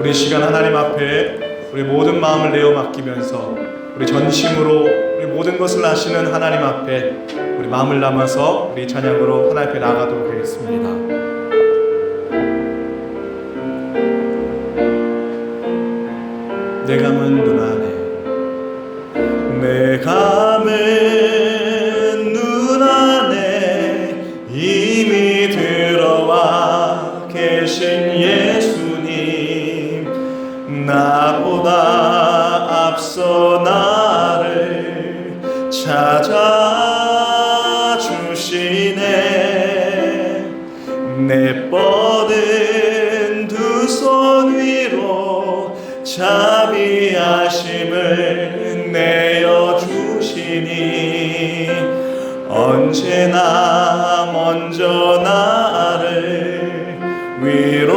오늘 이 시간 하나님 앞에 우리 모든 마음을 내어 맡기면서 우리 전심으로 우리 모든 것을 아시는 하나님 앞에 우리 마음을 담아서 우리 찬양으로 하나님 앞에 나아가도록 하겠습니다. 내 감은 눈 안에, 내 감은 눈 안에 이미 들어와 계신 예수님, 나보다 앞서 나를 찾아주시네. 내 뻗은 두 손 위로 자비하심을 내어주시니 언제나 먼저 나를 위로하시네.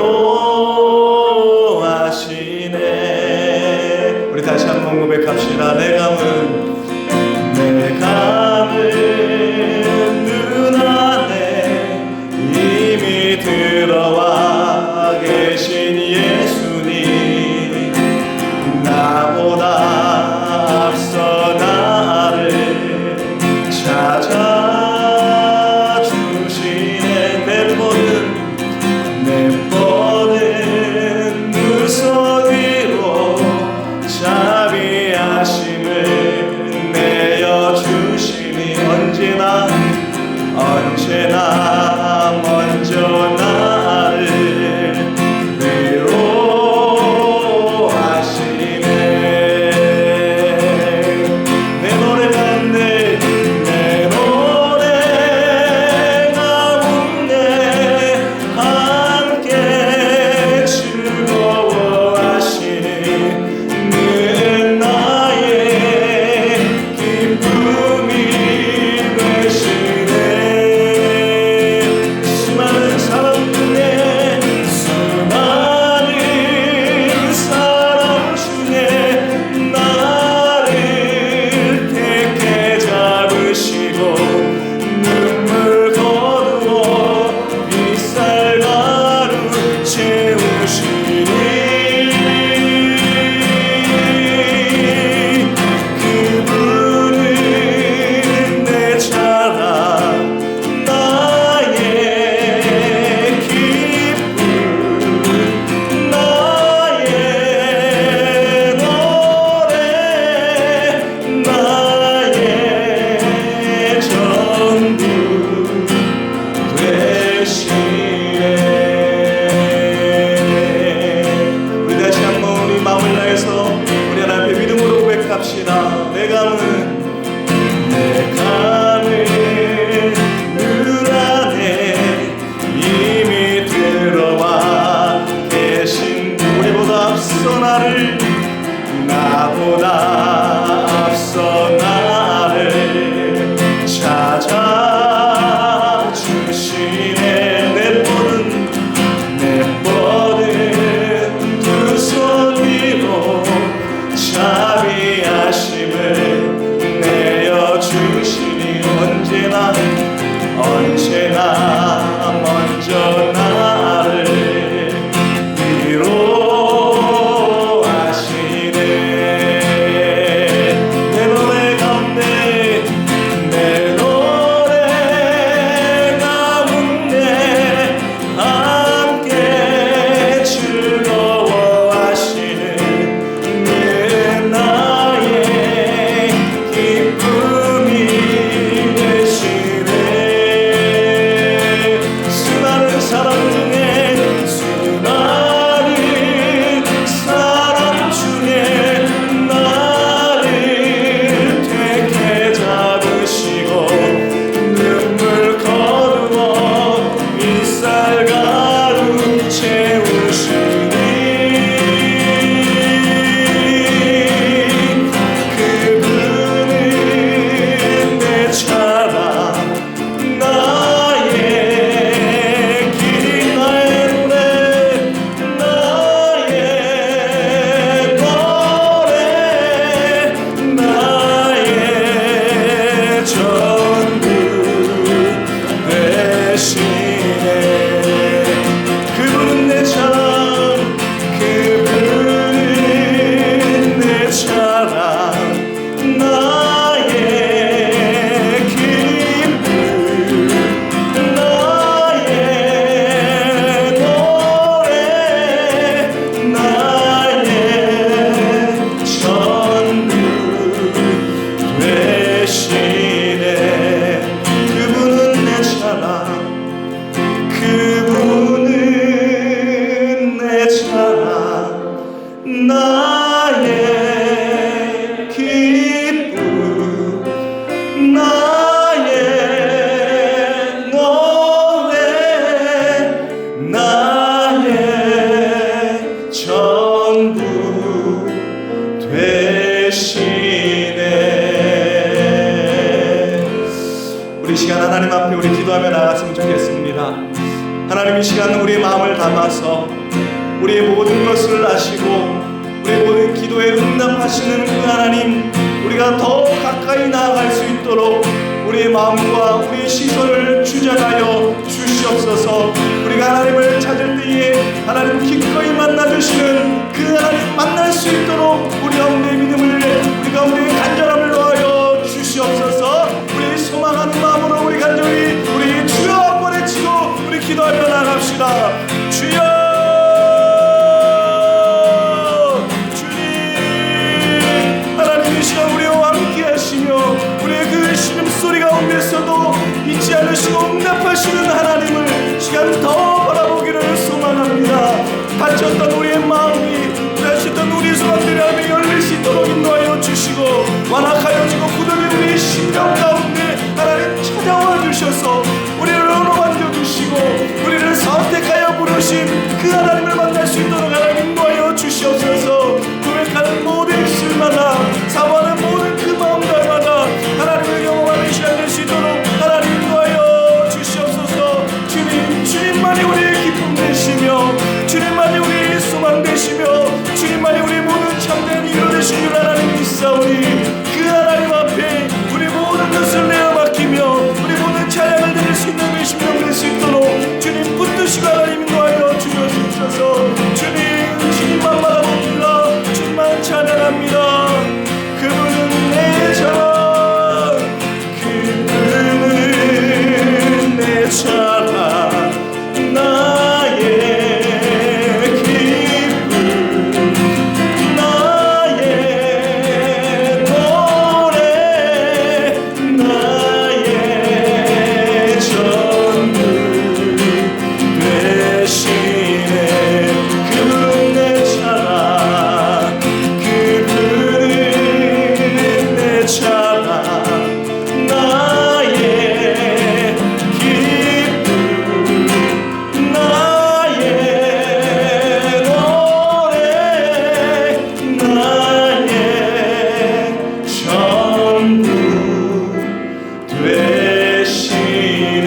우리 다시 한번 고백합시다. 내 감은 눈 안에 이미 들어와 계신 예수님, 나보다 앞서 나를 찾아주시네. 내 뻗은 두 손 위로 자비하심을 내어주시니 언제나 먼저 나를 위로하시네. 내 노래 가운데 함께 즐거워하시는 나의 기쁨이 되시네. 수많은 사람 중에 나를 택해 잡으시고 눈물 거두어 빗살가루 채우시니 그분은 내 자랑, 나의 기쁨, 나의 노래, 나의 전부 되시네. 우리 다시 한번 우리 마음을 다해서 우리 하나님 앞에 믿음으로 고백합시다. 내 감은 눈 안에 이미 들어와 계신, 우리보다 앞서 나보다 앞서 나를 찾아주시네. 내 뻗은 두 손 위로 자비하심을 내어주시니 언제나 먼저 나를 위로하시네. 내 노래 가운데 함께 즐거워하시는 나의 기쁨이 되시네. 수많은 사람 중에 나를 택해 잡으시고 눈물 거두어 빗살가루 채우시니 그분은 내 자랑, 나의 길, 나의 노래, 나의 전부 되시네. 그분은 내 참, 그분은 되시네. 그분은 내 자랑, 그분은 내 자랑, 나의 기쁨, 나의 노래, 나의 전부 되시네. 우리 시간 하나님 앞에 우리 기도하며 나갔으면 좋겠습니다. 하나님, 이 시간 우리의 마음을 담아서 우리의 모든 것을 아시고 우리의 모든 기도에 응답하시는 그 하나님, 우리가 더 가까이 나아갈 수 있도록 우리의 마음과 우리의 시선을 주장하여 주시옵소서. 우리가 하나님을 찾을 때에 하나님 기꺼이 만나주시는 그 하나님 만날 수 있도록 우리 가운데 믿음을, 우리 가운데 간절함을 놓아여 주시옵소서. 우리 소망하는 마음으로 우리 간절히 우리 주여 한번 외치고 우리 기도하며 나갑시다. 주여, 우리의 그 신음소리 가운데서도 잊지 않으시고 응답하시는 하나님을 시간 더 바라보기를 소망합니다. 닫혔던 우리의 마음이, 닫혔던 우리의 소망들이 하나님이 열릴 수 있도록 인도하여 주시고, 완악하여지고 굳어진 우리의 심령 가운데 하나님 찾아와 주셔서 우리를 어루만져 주시고 우리를 선택하여 부르신 그 하나님을 만날 수 있도록 하나님 인도하여 주시옵소서. 고백하는 모든 실마다, 사모하는 모든 그 마음들마다 하나님을 경험하는 시간 될 수 있도록 하나님 인도하여 주시옵소서. 주님, 주님만이 우리의 기쁨 되시며 주님만이 우리의 소망 되시며 주님만이 우리의 모든 참된 이유 되신 줄 하나님 믿사오니, 그 하나님 앞에 우리 모든 것을 내어 맡기며 우리 모든 찬양을 드릴 수 있는 이 심령 될 수 있도록 주님 붙드시고 하나님 인도하여 주시옵소서. 주님, 주님만 바라봅니다. 주님만 찬양합니다. 그분은 내 자랑, 그분은 내 자랑, 나의 기쁨, 나의 노래, 나의 전부 되시네. 그분은 내 자랑, 그분은 내 자랑, 나의 기쁨, 나의 노래, 나의 전부 되시네.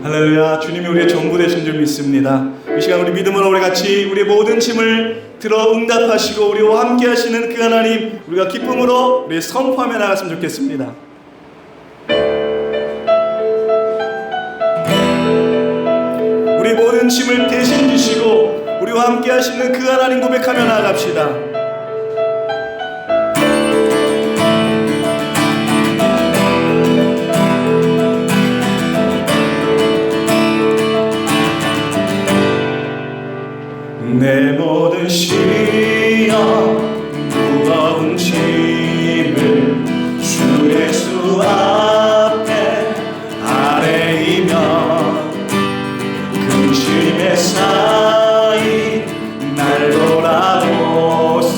할렐루야. 주님이 우리의 전부 되신 줄 믿습니다. 이 시간 우리 믿음으로 우리 같이 우리의 모든 짐을 들어 응답하시고 우리와 함께 하시는 그 하나님, 우리가 기쁨으로 우리 선포하며 나갔으면 좋겠습니다. 우리 모든 짐을 대신 지시고 우리와 함께 하시는 그 하나님 고백하며 나아갑시다. 내 모든 시험 무거운 짐을 주 예수 앞에 아뢰이며 근심에 쌓인 날 돌아보소서.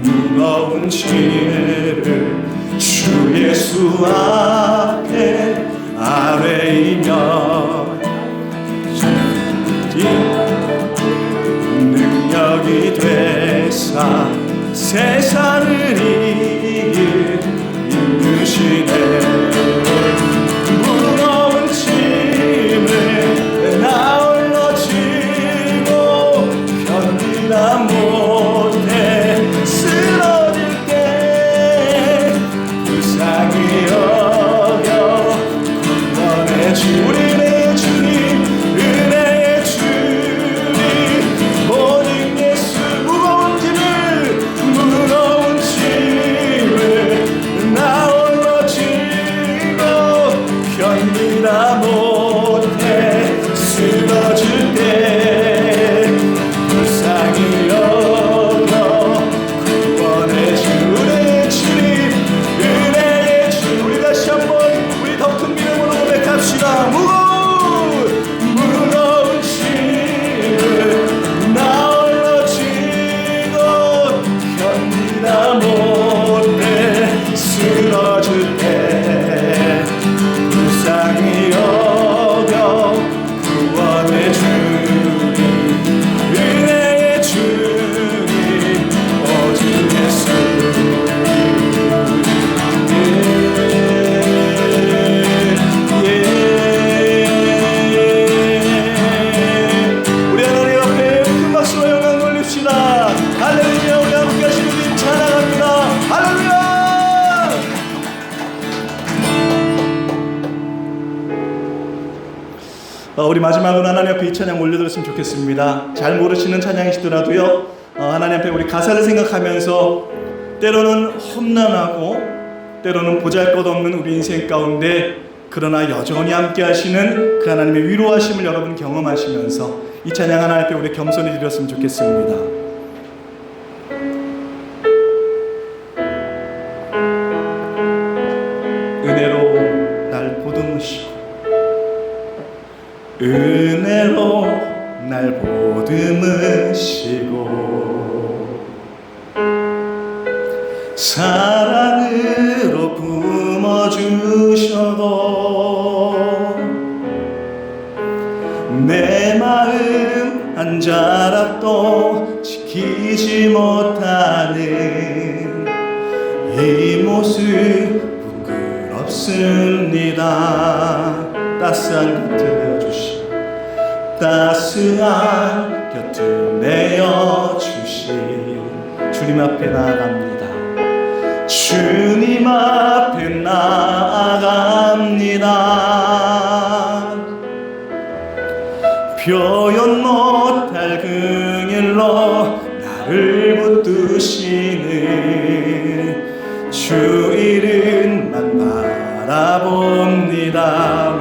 무거운 짐을 주 예수 앞에 아뢰이며 능력이 되사 세상을 이기시네. 무거운 짐을 나 홀로 지고 견디다 못해 쓰러질 때 불쌍히 여겨 구원해 주 우리의 주님 은혜의 주님 오직 예수. 무거운 짐을 나 홀로 지고 견디다 못해 쓰러질 때 불쌍히 여겨 구원해 주 우리의 주님 은혜의 주. 우리 다시 한번 우리 더 큰 믿음으로 고백합시다. 무거운 짐을 나 홀로 지고 견디다 못해 쓰러질 때 불쌍히 여겨 구원해 주님 은혜의 주님 오직 예수. 우리 하나님 앞에 큰 박수와 영광 돌립시다. 할렐루야. 우리 함께 하시는 주님 찬양합니다. 할렐루야. 우리 마지막으로 하나님 앞에 이 찬양 올려드렸으면 좋겠습니다. 잘 모르시는 찬양이시더라도요, 하나님 앞에 우리 가사를 생각하면서 때로는 험난하고 때로는 보잘것없는 우리 인생 가운데 그러나 여전히 함께 하시는 그 하나님의 위로하심을 여러분 경험하시면서 이 찬양 하나님 앞에 우리 겸손히 드렸으면 좋겠습니다. 은혜로 날 보듬으시고 은혜로 날 보듬으시고 사랑으로 품어주셔도 내 마음 한 자락도 지키지 못하는 이 모습 부끄럽습니다. 따스한 곁을 내어주신 따스한 곁을 내어주신 주님 앞에 나아갑니다. 주님 앞에 나아갑니다. 표현 못할 긍휼로 나를 붙드시는 주 이름만 바라봅니다.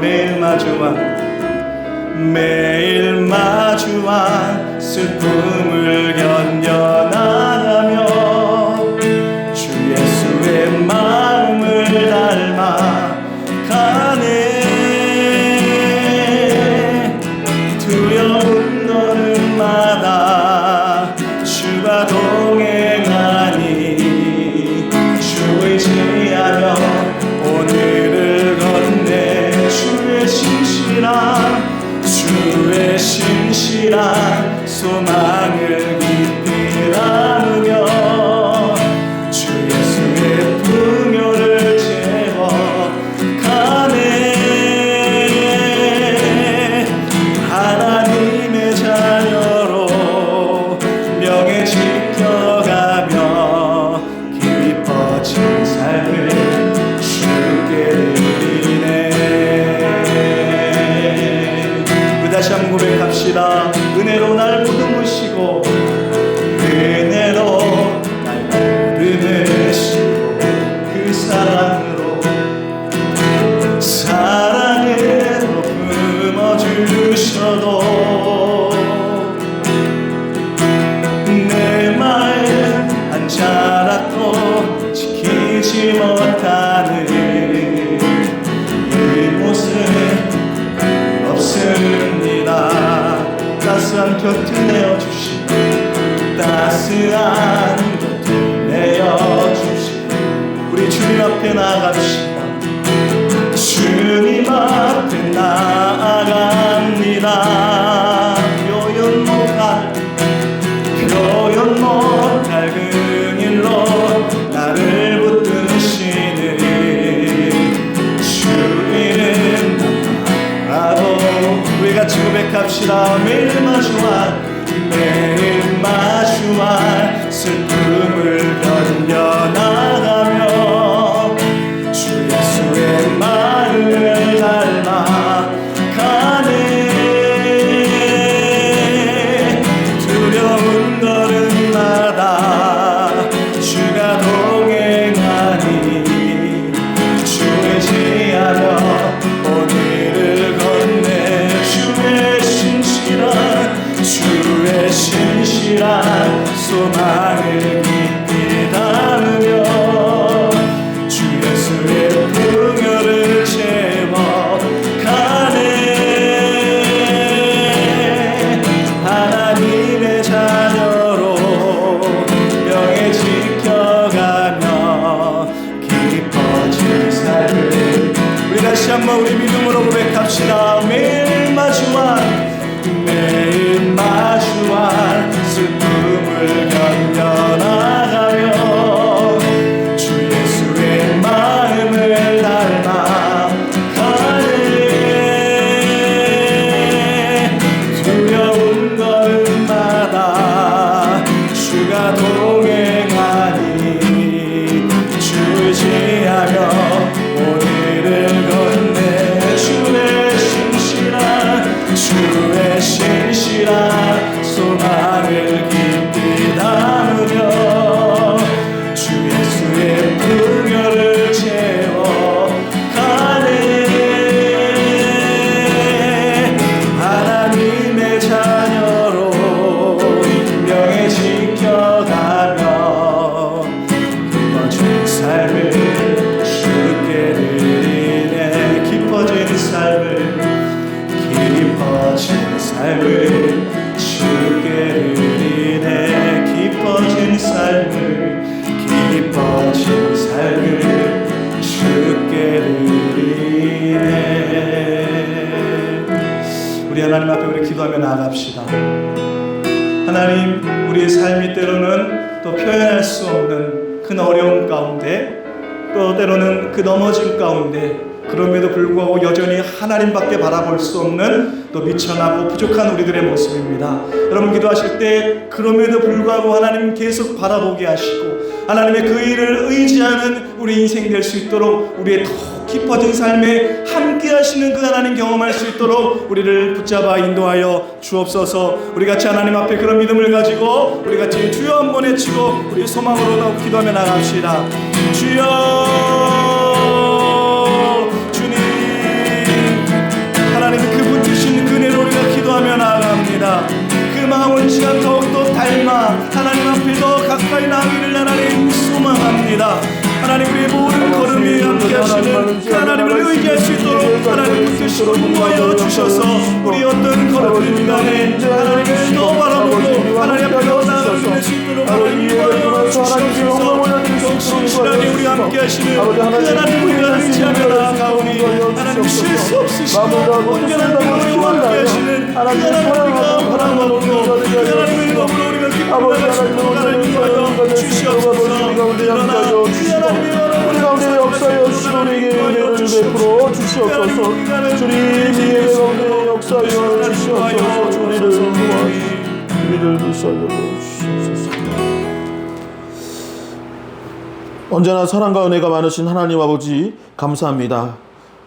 매일 마주한 슬픔을 견뎌나가며 주 예수의 마음을 닮아 가네. 두려운 걸음마다 주가 동행하니 주 의지하며 오늘을 건네. 주의 신실한 소망을 깊이 나누며 주 예수의 풍요를 채워 가네. 하나님의 자녀로 명예 지켜가며 깊어진 삶을 주께 드리네. 다시 한번 고백합시다. 은혜로 날 보듬으시고 은혜로 날 보듬으시고 그 사랑으로 품어주셔도 내 마음 한 자락도 지키지 못하는 이 모습 없습니다. 따스한 곁을 내어주신 따스한 나갑시다. 매일 마주할 슬픔을 견뎌나가며 주 예수의 마음을 닮아 가네. 두려운 걸음마다 주가 동행하니 주의 지하며 오늘을 건네 주의 신실한 소망을 깊이 담으며 주 예수의 풍요를 채워 가네. 하나님의 자녀로 명예 지켜가며 깊어진 삶을 우리 다시 한번 우리 믿음으로 고백합시다. 매일 마주할 슬픔을 견뎌나가며 주 예수의 마음을 닮아 가네. 두려운 걸음마다 주가 동행하니 주지하며 오늘을 건네 주의 신실한 소망을 깊이 담으며 주 예수의 풍요를 채워 가네. 하나님의 자녀로 명예 지켜가며 깊어진 삶을 주께 드리네. 깊어진 삶을 주께 드리네. 깊어진 삶을 주께 드리네. 우리 하나님 앞에 우리 기도하며 나아갑시다. 하나님, 우리의 삶이 때로는 또 표현할 수 없는 큰 어려움 가운데, 또 때로는 그 넘어짐 가운데, 그럼에도 불구하고 여전히 하나님밖에 바라볼 수 없는 또 미천하고 부족한 우리들의 모습입니다. 여러분 기도하실 때 그럼에도 불구하고 하나님 계속 바라보게 하시고 하나님의 그 일을 의지하는 우리 인생 될 수 있도록 우리의 더 깊어진 삶에 함께 하시는 그 하나님 경험할 수 있도록 우리를 붙잡아 인도하여 주옵소서. 우리 같이 하나님 앞에 그런 믿음을 가지고 우리 같이 주여 한번 외치고 우리 소망으로 기도하며 나갑시다. 주여, 하나님의 그분 주신 그네로 우리가 기도하며 나아갑니다. 그 마음을 시간 더욱더 닮아 하나님 앞에 더 가까이 나가기를 하나님 소망합니다. 하나님 우리의 모든 걸음이 함께 하시는 그 하나님을 의지할 수 있도록 하나님 붙드시고 인도하여 주셔서 우리 어떤 걸음들 간에 하나님을 더 바라보고 하나님 앞에 더 나아갈 수 있도록 하나님 인도하여 주시옵소서. 신실하게 우리 함께 하시는 그 하나님 우리가 의지하며 나아가오니 하나님 실수 없으시고 언제나 우리와 함께 하시는 그 하나님 우리가 바라보고 그 하나님의 이름으로 우리가 기뻐하시고 하나님 인도하여 주시옵소서. 그러나 그 하나님의 우리 가운데 역사하여 주시고 우리에게 은혜를 베풀어 주시옵소서. 주님의 가운데 역사하여 주시옵소서. 우리를 살려 주시옵소서. 언제나 사랑과 은혜가 많으신 하나님 아버지 감사합니다.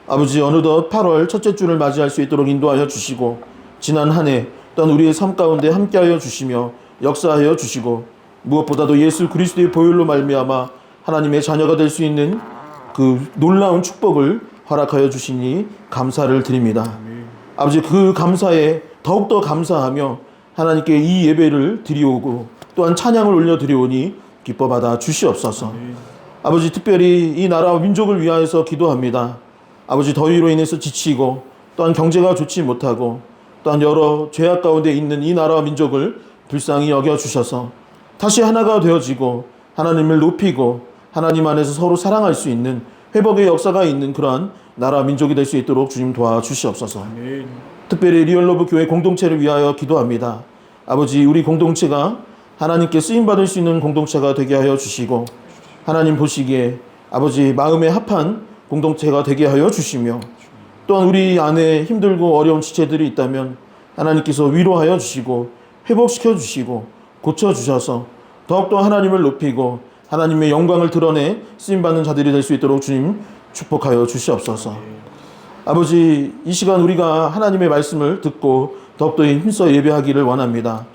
아버지 어느덧 8월 첫째 주를 맞이할 수 있도록 인도하여 주시고 지난 한 해 또한 우리의 삶 가운데 함께하여 주시며 역사하여 주시고 무엇보다도 예수 그리스도의 보혈로 말미암아 하나님의 자녀가 될 수 있는 그 놀라운 축복을 허락하여 주시니 감사를 드립니다. 아버지 그 감사에 더욱더 감사하며 하나님께 이 예배를 드리오고 또한 찬양을 올려드리오니 기뻐받아 주시옵소서. 아버지 특별히 이 나라와 민족을 위하여서 기도합니다. 아버지 더위로 인해서 지치고 또한 경제가 좋지 못하고 또한 여러 죄악 가운데 있는 이 나라와 민족을 불쌍히 여겨주셔서 다시 하나가 되어지고 하나님을 높이고 하나님 안에서 서로 사랑할 수 있는 회복의 역사가 있는 그러한 나라 민족이 될 수 있도록 주님 도와주시옵소서. 아멘. 특별히 리얼러브 교회 공동체를 위하여 기도합니다. 아버지 우리 공동체가 하나님께 쓰임받을 수 있는 공동체가 되게 하여 주시고 하나님 보시기에 아버지 마음에 합한 공동체가 되게 하여 주시며 또한 우리 안에 힘들고 어려운 지체들이 있다면 하나님께서 위로하여 주시고 회복시켜 주시고 고쳐 주셔서 더욱더 하나님을 높이고 하나님의 영광을 드러내 쓰임받는 자들이 될 수 있도록 주님 축복하여 주시옵소서. 아버지, 이 시간 우리가 하나님의 말씀을 듣고 더욱더 힘써 예배하기를 원합니다.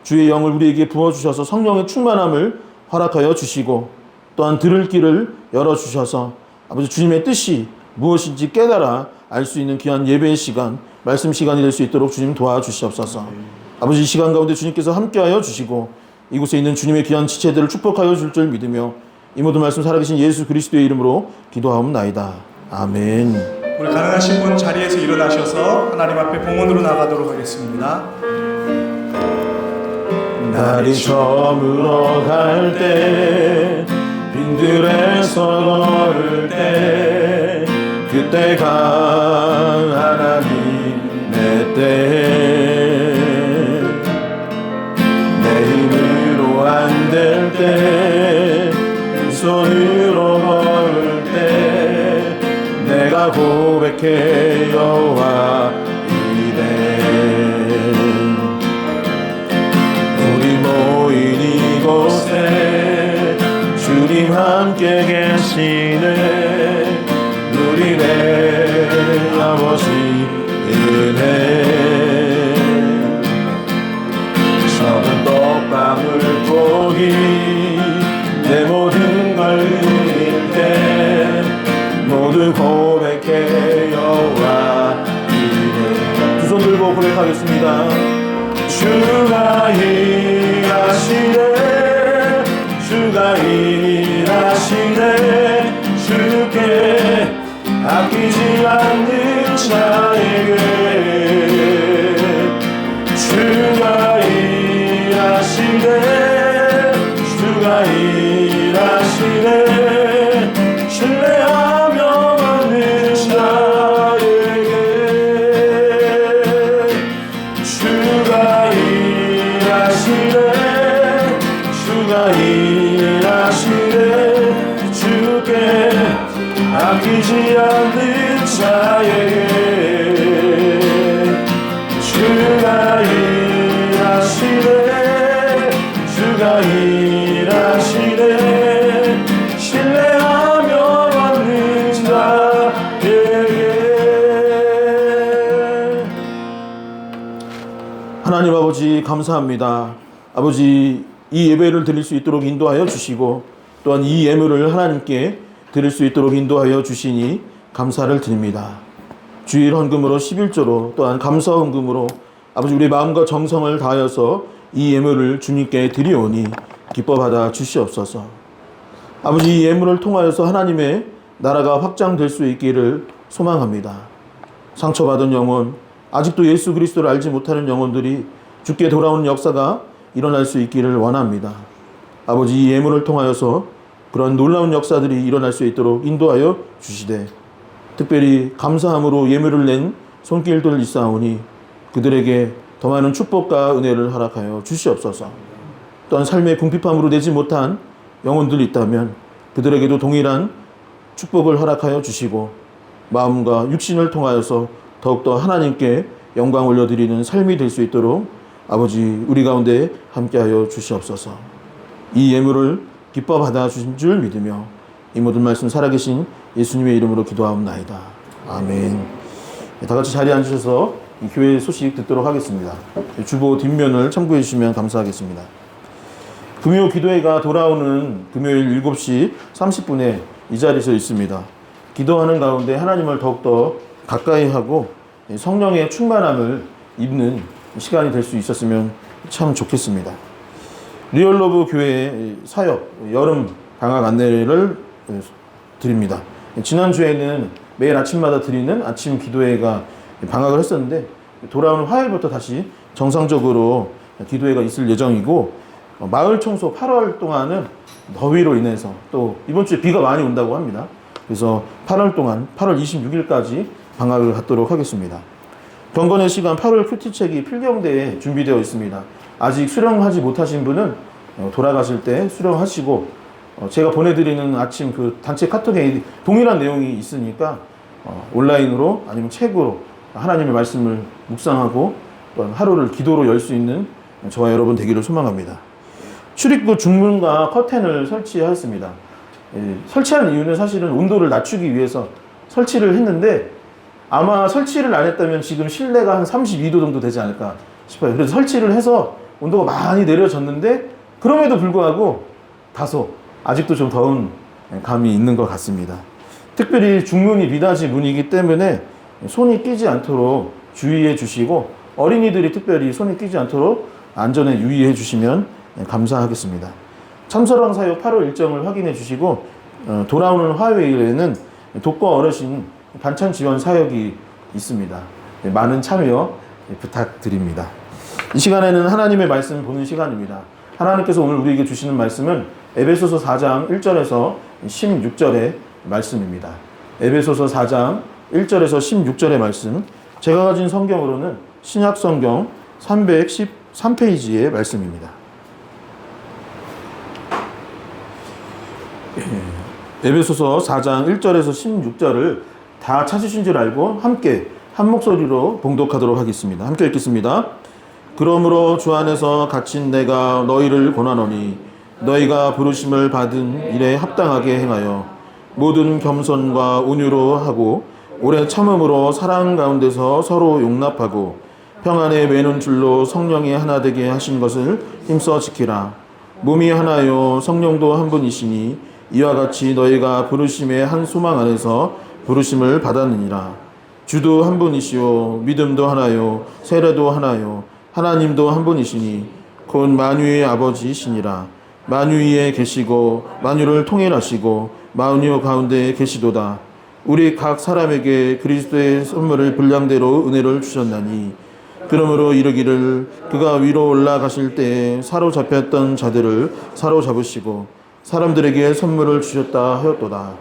주의 영을 우리에게 부어주셔서 성령의 충만함을 허락하여 주시고 또한 들을 길을 열어주셔서 아버지 주님의 뜻이 무엇인지 깨달아 알 수 있는 귀한 예배의 시간, 말씀 시간이 될 수 있도록 주님 도와주시옵소서. 아버지, 이 시간 가운데 주님께서 함께하여 주시고 이곳에 있는 주님의 귀한 지체들을 축복하여 줄 줄 믿으며 이 모든 말씀 살아계신 예수 그리스도의 이름으로 기도하옵나이다. 아멘. 우리 가능하신 분 자리에서 일어나셔서 하나님 앞에 봉헌으로 나가도록 하겠습니다. 날이 저물어 갈 때 빈들에서 걸을 때 그때가 하나님의 때 내 힘으로 안 될 때 손으로 걸을 때 내가 고백해 여호와 이래 우리 모인 이곳에 주님 함께 계시네 누리네 아버지 은혜 적은 떡방울 고기 내 모든 걸 드릴 때 모두 고백해 여호와 이래 두 손 들고 고백하겠습니다. 주가 일하시네 주가 일하시네 주께 아끼지 않는 자에게 주가 일하시네 주가 일하시네 신뢰하며 받는 자에게 주가 일하시네 주가 일하시네 주께 아끼지 않는 자에게 주가 일하시네 주가 일하시네 신뢰하며 받는 자에게 하나님 아버지 감사합니다. 아버지 이 예배를 드릴 수 있도록 인도하여 주시고 또한 이 예물을 하나님께 드릴 수 있도록 인도하여 주시니 감사를 드립니다. 주일 헌금으로 11조로 또한 감사 헌금으로 아버지 우리 마음과 정성을 다하여서 이 예물을 주님께 드리오니 기뻐 받아 주시옵소서. 아버지 이 예물을 통하여서 하나님의 나라가 확장될 수 있기를 소망합니다. 상처받은 영혼, 아직도 예수 그리스도를 알지 못하는 영혼들이 주께 돌아오는 역사가 일어날 수 있기를 원합니다. 아버지 이 예물을 통하여서 그런 놀라운 역사들이 일어날 수 있도록 인도하여 주시되 특별히 감사함으로 예물을 낸 손길들 있사오니 그들에게 더 많은 축복과 은혜를 허락하여 주시옵소서. 또한 삶의 궁핍함으로 내지 못한 영혼들이 있다면 그들에게도 동일한 축복을 허락하여 주시고 마음과 육신을 통하여서 더욱더 하나님께 영광 올려드리는 삶이 될 수 있도록 아버지 우리 가운데 함께하여 주시옵소서. 이 예물을 기뻐 받아주신 줄 믿으며 이 모든 말씀 살아계신 예수님의 이름으로 기도하옵나이다. 아멘. 다 같이 자리에 앉으셔서 이 교회 소식 듣도록 하겠습니다. 주보 뒷면을 참고해 주시면 감사하겠습니다. 금요 기도회가 돌아오는 금요일 7시 30분에 이 자리에서 있습니다. 기도하는 가운데 하나님을 더욱더 가까이 하고 성령의 충만함을 입는 시간이 될 수 있었으면 참 좋겠습니다. 리얼러브 교회 사역 여름 방학 안내를 드립니다. 지난주에는 매일 아침마다 드리는 아침 기도회가 방학을 했었는데 돌아오는 화요일부터 다시 정상적으로 기도회가 있을 예정이고 마을 청소 8월 동안은 더위로 인해서 또 이번 주에 비가 많이 온다고 합니다. 그래서 8월 동안 8월 26일까지 방학을 갖도록 하겠습니다. 경건의 시간 8월 큐티책이 필경대에 준비되어 있습니다. 아직 수령하지 못하신 분은 돌아가실 때 수령하시고 제가 보내드리는 아침 그 단체 카톡에 동일한 내용이 있으니까 온라인으로 아니면 책으로 하나님의 말씀을 묵상하고 또한 하루를 기도로 열 수 있는 저와 여러분 되기를 소망합니다. 출입구 중문과 커튼을 설치하였습니다. 설치한 이유는 사실은 온도를 낮추기 위해서 설치를 했는데 아마 설치를 안 했다면 지금 실내가 한 32도 정도 되지 않을까 싶어요. 그래서 설치를 해서 온도가 많이 내려졌는데 그럼에도 불구하고 다소 아직도 좀 더운 감이 있는 것 같습니다. 특별히 중문이 미닫이 문이기 때문에 손이 끼지 않도록 주의해 주시고 어린이들이 특별히 손이 끼지 않도록 안전에 유의해 주시면 감사하겠습니다. 참설왕 사역 8월 일정을 확인해 주시고 돌아오는 화요일에는 독거 어르신 반찬 지원 사역이 있습니다. 많은 참여 부탁드립니다. 이 시간에는 하나님의 말씀 보는 시간입니다. 하나님께서 오늘 우리에게 주시는 말씀은 에베소서 4장 1절에서 16절의 말씀입니다. 에베소서 4장 1절에서 16절의 말씀, 제가 가진 성경으로는 신약 성경 313페이지의 말씀입니다. 에베소서 4장 1절에서 16절을 다 찾으신 줄 알고 함께 한 목소리로 봉독하도록 하겠습니다. 함께 읽겠습니다. 그러므로 주 안에서 갇힌 내가 너희를 권하노니 너희가 부르심을 받은 일에 합당하게 행하여 모든 겸손과 온유로 하고 오래 참음으로 사랑 가운데서 서로 용납하고 평안에 매는 줄로 성령이 하나 되게 하신 것을 힘써 지키라. 몸이 하나요 성령도 한 분이시니 이와 같이 너희가 부르심의 한 소망 안에서 부르심을 받았느니라. 주도 한 분이시요 믿음도 하나요 세례도 하나요 하나님도 한 분이시니 곧 만유의 아버지이시니라. 만유위에 계시고 만유를 통일하시고 만유 가운데 계시도다. 우리 각 사람에게 그리스도의 선물을 분량대로 은혜를 주셨나니 그러므로 이르기를 그가 위로 올라가실 때에 사로잡혔던 자들을 사로잡으시고 사람들에게 선물을 주셨다 하였도다.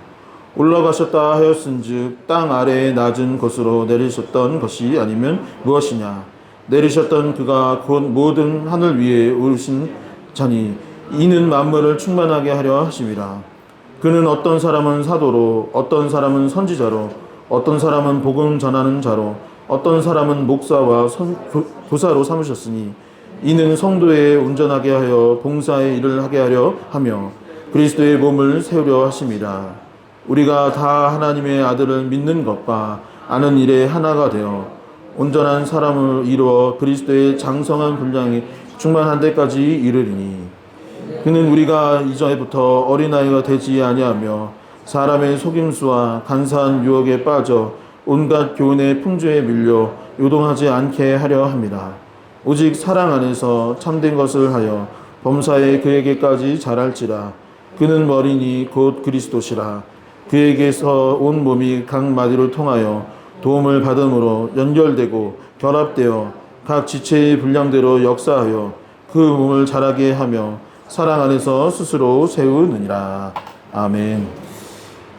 올라가셨다 하였은즉 땅 아래의 낮은 곳으로 내리셨던 것이 아니면 무엇이냐. 내리셨던 그가 곧 모든 하늘 위에 오르신 자니 이는 만물을 충만하게 하려 하심이라. 그는 어떤 사람은 사도로 어떤 사람은 선지자로 어떤 사람은 복음 전하는 자로 어떤 사람은 목사와 교사로 삼으셨으니 이는 성도에 온전하게 하여 봉사의 일을 하게 하려 하며 그리스도의 몸을 세우려 하심이라. 우리가 다 하나님의 아들을 믿는 것과 아는 일에 하나가 되어 온전한 사람을 이루어 그리스도의 장성한 분량이 충만한 데까지 이르리니 그는 우리가 이전부터 어린아이가 되지 아니하며 사람의 속임수와 간사한 유혹에 빠져 온갖 교훈의 풍조에 밀려 요동하지 않게 하려 합니다. 오직 사랑 안에서 참된 것을 하여 범사에 그에게까지 자랄지라. 그는 머리니 곧 그리스도시라. 그에게서 온 몸이 각 마디를 통하여 도움을 받음으로 연결되고 결합되어 각 지체의 분량대로 역사하여 그 몸을 자라게 하며 사랑 안에서 스스로 세우느니라. 아멘.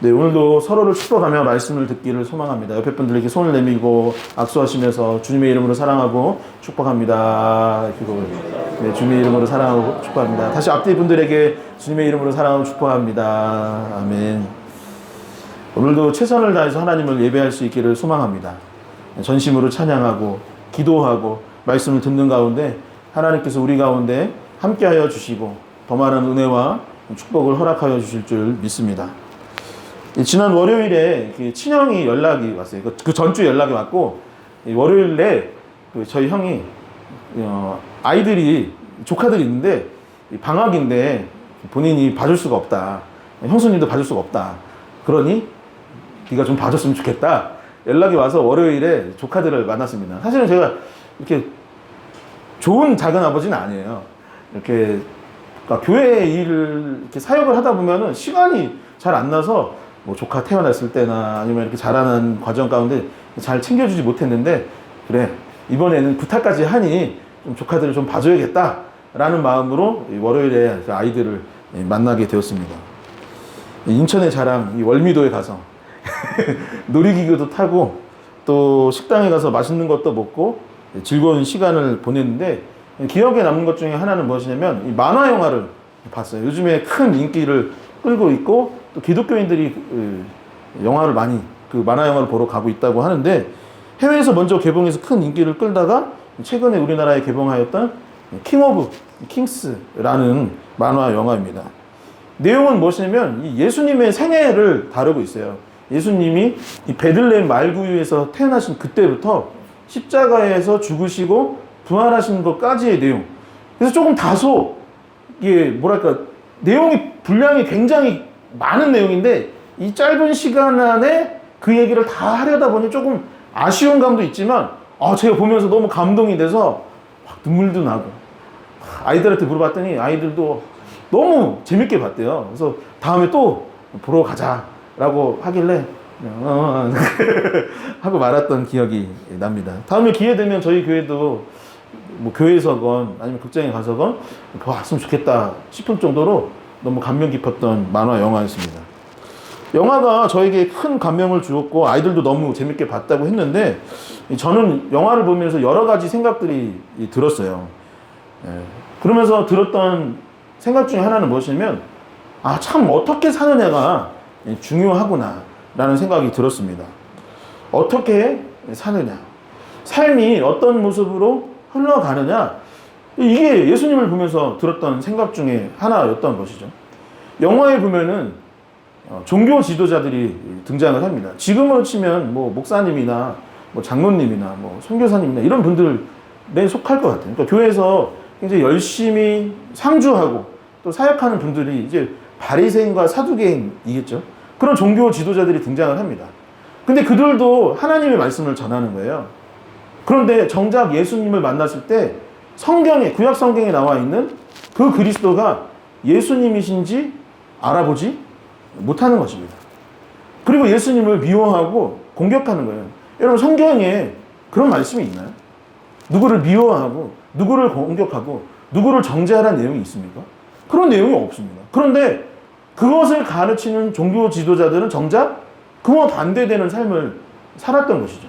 네, 오늘도 서로를 축복하며 말씀을 듣기를 소망합니다. 옆에 분들에게 손을 내밀고 악수하시면서 주님의 이름으로 사랑하고 축복합니다. 그리고 네, 주님의 이름으로 사랑하고 축복합니다. 다시 앞뒤 분들에게 주님의 이름으로 사랑하고 축복합니다. 아멘. 오늘도 최선을 다해서 하나님을 예배할 수 있기를 소망합니다. 전심으로 찬양하고 기도하고 말씀을 듣는 가운데 하나님께서 우리 가운데 함께하여 주시고 더 많은 은혜와 축복을 허락하여 주실 줄 믿습니다. 지난 월요일에 친형이 연락이 왔어요. 그 전주 연락이 왔고 월요일에 저희 형이 아이들이 조카들이 있는데 방학인데 본인이 봐줄 수가 없다. 형수님도 봐줄 수가 없다. 그러니 네가 좀 봐줬으면 좋겠다. 연락이 와서 월요일에 조카들을 만났습니다. 사실은 제가 이렇게 좋은 작은 아버지는 아니에요. 이렇게 그러니까 교회 일을 이렇게 사역을 하다 보면은 시간이 잘 안 나서 뭐 조카 태어났을 때나 아니면 이렇게 자라는 과정 가운데 잘 챙겨주지 못했는데 그래 이번에는 부탁까지 하니 좀 조카들을 좀 봐줘야겠다라는 마음으로 월요일에 아이들을 만나게 되었습니다. 인천의 자랑 이 월미도에 가서 놀이기구도 타고 또 식당에 가서 맛있는 것도 먹고 즐거운 시간을 보냈는데 기억에 남는 것 중에 하나는 무엇이냐면 이 만화 영화를 봤어요. 요즘에 큰 인기를 끌고 있고 또 기독교인들이 영화를 많이 그 만화 영화를 보러 가고 있다고 하는데 해외에서 먼저 개봉해서 큰 인기를 끌다가 최근에 우리나라에 개봉하였던 킹 오브 킹스라는 만화 영화입니다. 내용은 무엇이냐면 이 예수님의 생애를 다루고 있어요. 예수님이 이 베들레헴 말구유에서 태어나신 그때부터 십자가에서 죽으시고 부활하신 것까지의 내용. 그래서 조금 다소 이게 뭐랄까 내용이 분량이 굉장히 많은 내용인데 이 짧은 시간 안에 그 얘기를 다 하려다 보니 조금 아쉬운 감도 있지만 제가 보면서 너무 감동이 돼서 막 눈물도 나고 아이들한테 물어봤더니 아이들도 너무 재밌게 봤대요. 그래서 다음에 또 보러 가자라고 하길래 하고 말았던 기억이 납니다. 다음에 기회 되면 저희 교회도 뭐 교회에서건 아니면 극장에 가서건 봤으면 좋겠다 싶을 정도로 너무 감명 깊었던 만화 영화였습니다. 영화가 저에게 큰 감명을 주었고 아이들도 너무 재밌게 봤다고 했는데 저는 영화를 보면서 여러 가지 생각들이 들었어요. 그러면서 들었던 생각 중에 하나는 무엇이냐면 참 어떻게 사느냐가 중요하구나 라는 생각이 들었습니다. 어떻게 사느냐, 삶이 어떤 모습으로 흘러가느냐, 이게 예수님을 보면서 들었던 생각 중에 하나였던 것이죠. 영화에 보면은 종교 지도자들이 등장을 합니다. 지금으로 치면 뭐 목사님이나 뭐 장로님이나 뭐 선교사님이나 이런 분들에 속할 것 같아요. 그러니까 교회에서 굉장히 열심히 상주하고 또 사역하는 분들이 이제 바리새인과 사두개인이겠죠. 그런 종교 지도자들이 등장을 합니다. 근데 그들도 하나님의 말씀을 전하는 거예요. 그런데 정작 예수님을 만났을 때 성경에, 구약 성경에 나와 있는 그 그리스도가 예수님이신지 알아보지 못하는 것입니다. 그리고 예수님을 미워하고 공격하는 거예요. 여러분, 성경에 그런 말씀이 있나요? 누구를 미워하고 누구를 공격하고 누구를 정죄하라는 내용이 있습니까? 그런 내용이 없습니다. 그런데 그것을 가르치는 종교 지도자들은 정작 그와 반대되는 삶을 살았던 것이죠.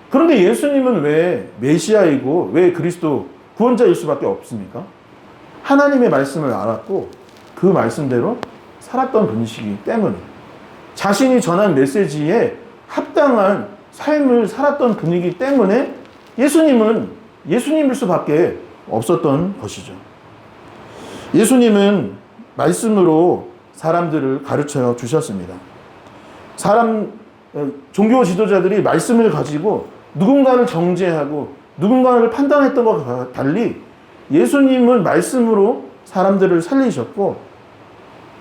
그런데 예수님은 왜 메시아이고 왜 그리스도 구원자일 수밖에 없습니까? 하나님의 말씀을 알았고 그 말씀대로 살았던 분이시기 때문에, 자신이 전한 메시지에 합당한 삶을 살았던 분이기 때문에 예수님은 예수님일 수밖에 없었던 것이죠. 예수님은 말씀으로 사람들을 가르쳐 주셨습니다. 종교 지도자들이 말씀을 가지고 누군가를 정죄하고 누군가를 판단했던 것과 달리 예수님은 말씀으로 사람들을 살리셨고,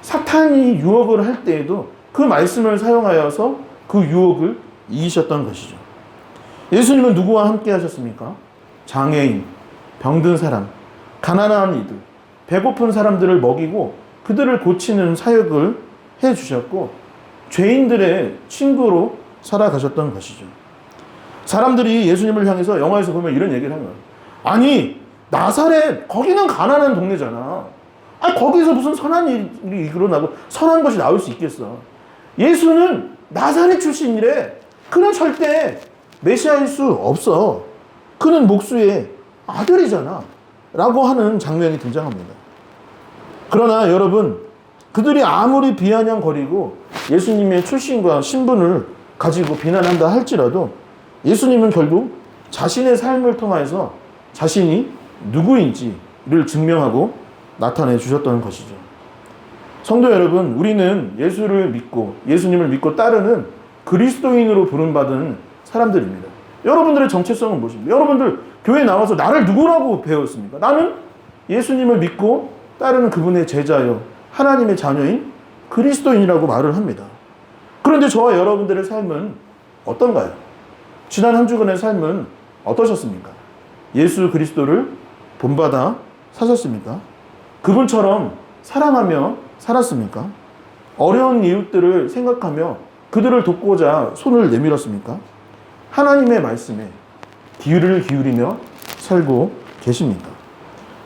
사탄이 유혹을 할 때에도 그 말씀을 사용하여서 그 유혹을 이기셨던 것이죠. 예수님은 누구와 함께 하셨습니까? 장애인, 병든 사람, 가난한 이들, 배고픈 사람들을 먹이고 그들을 고치는 사역을 해주셨고 죄인들의 친구로 살아가셨던 것이죠. 사람들이 예수님을 향해서 영화에서 보면 이런 얘기를 하는 거예요. 아니, 나사렛, 거기는 가난한 동네잖아. 거기서 무슨 선한 일이 일어나고 선한 것이 나올 수 있겠어. 예수는 나사렛 출신이래. 그는 절대 메시아일 수 없어. 그는 목수의 아들이잖아. 라고 하는 장면이 등장합니다. 그러나 여러분, 그들이 아무리 비아냥거리고 예수님의 출신과 신분을 가지고 비난한다 할지라도 예수님은 결국 자신의 삶을 통해서 자신이 누구인지를 증명하고 나타내 주셨던 것이죠. 성도 여러분, 우리는 예수를 믿고 예수님을 믿고 따르는 그리스도인으로 부름받은 사람들입니다. 여러분들의 정체성은 무엇입니까? 여러분들 교회에 나와서 나를 누구라고 배웠습니까? 나는 예수님을 믿고 따르는 그분의 제자요, 하나님의 자녀인 그리스도인이라고 말을 합니다. 그런데 저와 여러분들의 삶은 어떤가요? 지난 한 주간의 삶은 어떠셨습니까? 예수 그리스도를 본받아 사셨습니까? 그분처럼 사랑하며 살았습니까? 어려운 이웃들을 생각하며 그들을 돕고자 손을 내밀었습니까? 하나님의 말씀에 귀를 기울이며 살고 계십니까?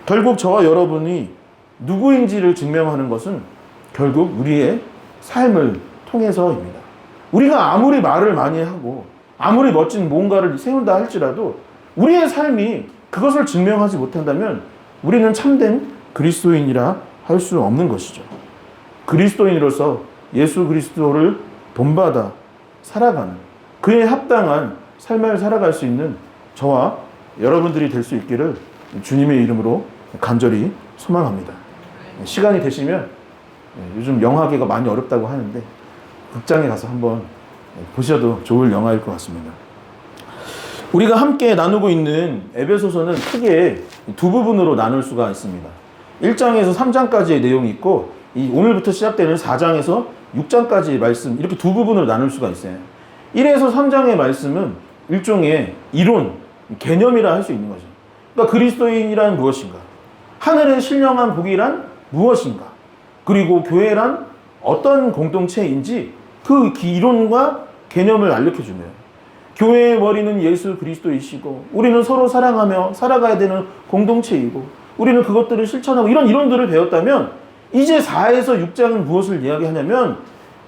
결국 저와 여러분이 누구인지를 증명하는 것은 결국 우리의 삶을 통해서입니다. 우리가 아무리 말을 많이 하고 아무리 멋진 뭔가를 세운다 할지라도 우리의 삶이 그것을 증명하지 못한다면 우리는 참된 그리스도인이라 할 수 없는 것이죠. 그리스도인으로서 예수 그리스도를 본받아 살아가는, 그에 합당한 삶을 살아갈 수 있는 저와 여러분들이 될 수 있기를 주님의 이름으로 간절히 소망합니다. 시간이 되시면 요즘 영화계가 많이 어렵다고 하는데 극장에 가서 한번 보셔도 좋을 영화일 것 같습니다. 우리가 함께 나누고 있는 에베소서는 크게 두 부분으로 나눌 수가 있습니다. 1장에서 3장까지의 내용이 있고 오늘부터 시작되는 4장에서 6장까지의 말씀, 이렇게 두 부분으로 나눌 수가 있어요. 1에서 3장의 말씀은 일종의 이론, 개념이라 할 수 있는 거죠. 그러니까 그리스도인이란 무엇인가? 하늘의 신령한 복이란 무엇인가? 그리고 교회란 어떤 공동체인지 그 이론과 개념을 알려주는 거예요. 교회의 머리는 예수 그리스도이시고 우리는 서로 사랑하며 살아가야 되는 공동체이고 우리는 그것들을 실천하고 이런 이론들을 배웠다면 이제 4에서 6장은 무엇을 이야기하냐면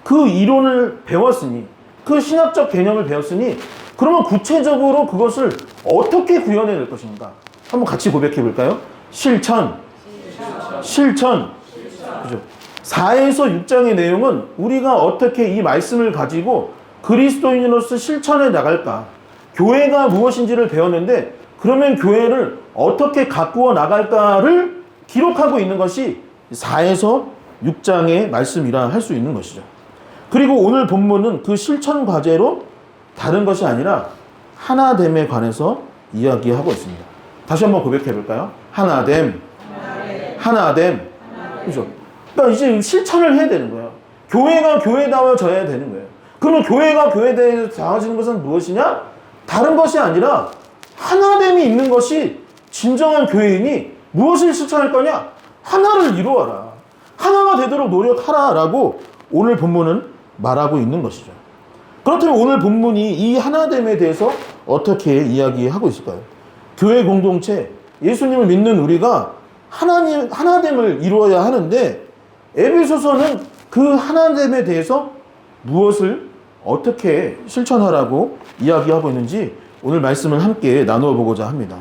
그 이론을 배웠으니 그 신학적 개념을 배웠으니 그러면 구체적으로 그것을 어떻게 구현해낼 것인가? 한번 같이 고백해 볼까요? 실천. 그죠? 4에서 6장의 내용은 우리가 어떻게 이 말씀을 가지고 그리스도인으로서 실천해 나갈까? 교회가 무엇인지를 배웠는데 그러면 교회를 어떻게 가꾸어 나갈까를 기록하고 있는 것이 4에서 6장의 말씀이라 할 수 있는 것이죠. 그리고 오늘 본문은 그 실천 과제로 다른 것이 아니라 하나됨에 관해서 이야기하고 있습니다. 다시 한번 고백해 볼까요? 하나됨. 그죠? 그러니까 이제 실천을 해야 되는 거예요. 교회가 교회다워져야 되는 거예요. 그러면 교회가 교회다워지는 것은 무엇이냐? 다른 것이 아니라 하나됨이 있는 것이 진정한 교회인이 무엇을 실천할 거냐? 하나를 이루어라. 하나가 되도록 노력하라라고 오늘 본문은 말하고 있는 것이죠. 그렇다면 오늘 본문이 이 하나됨에 대해서 어떻게 이야기하고 있을까요? 교회 공동체, 예수님을 믿는 우리가 하나됨을 이루어야 하는데 에베소서는 그 하나됨에 대해서 무엇을 어떻게 실천하라고 이야기하고 있는지 오늘 말씀을 함께 나누어 보고자 합니다.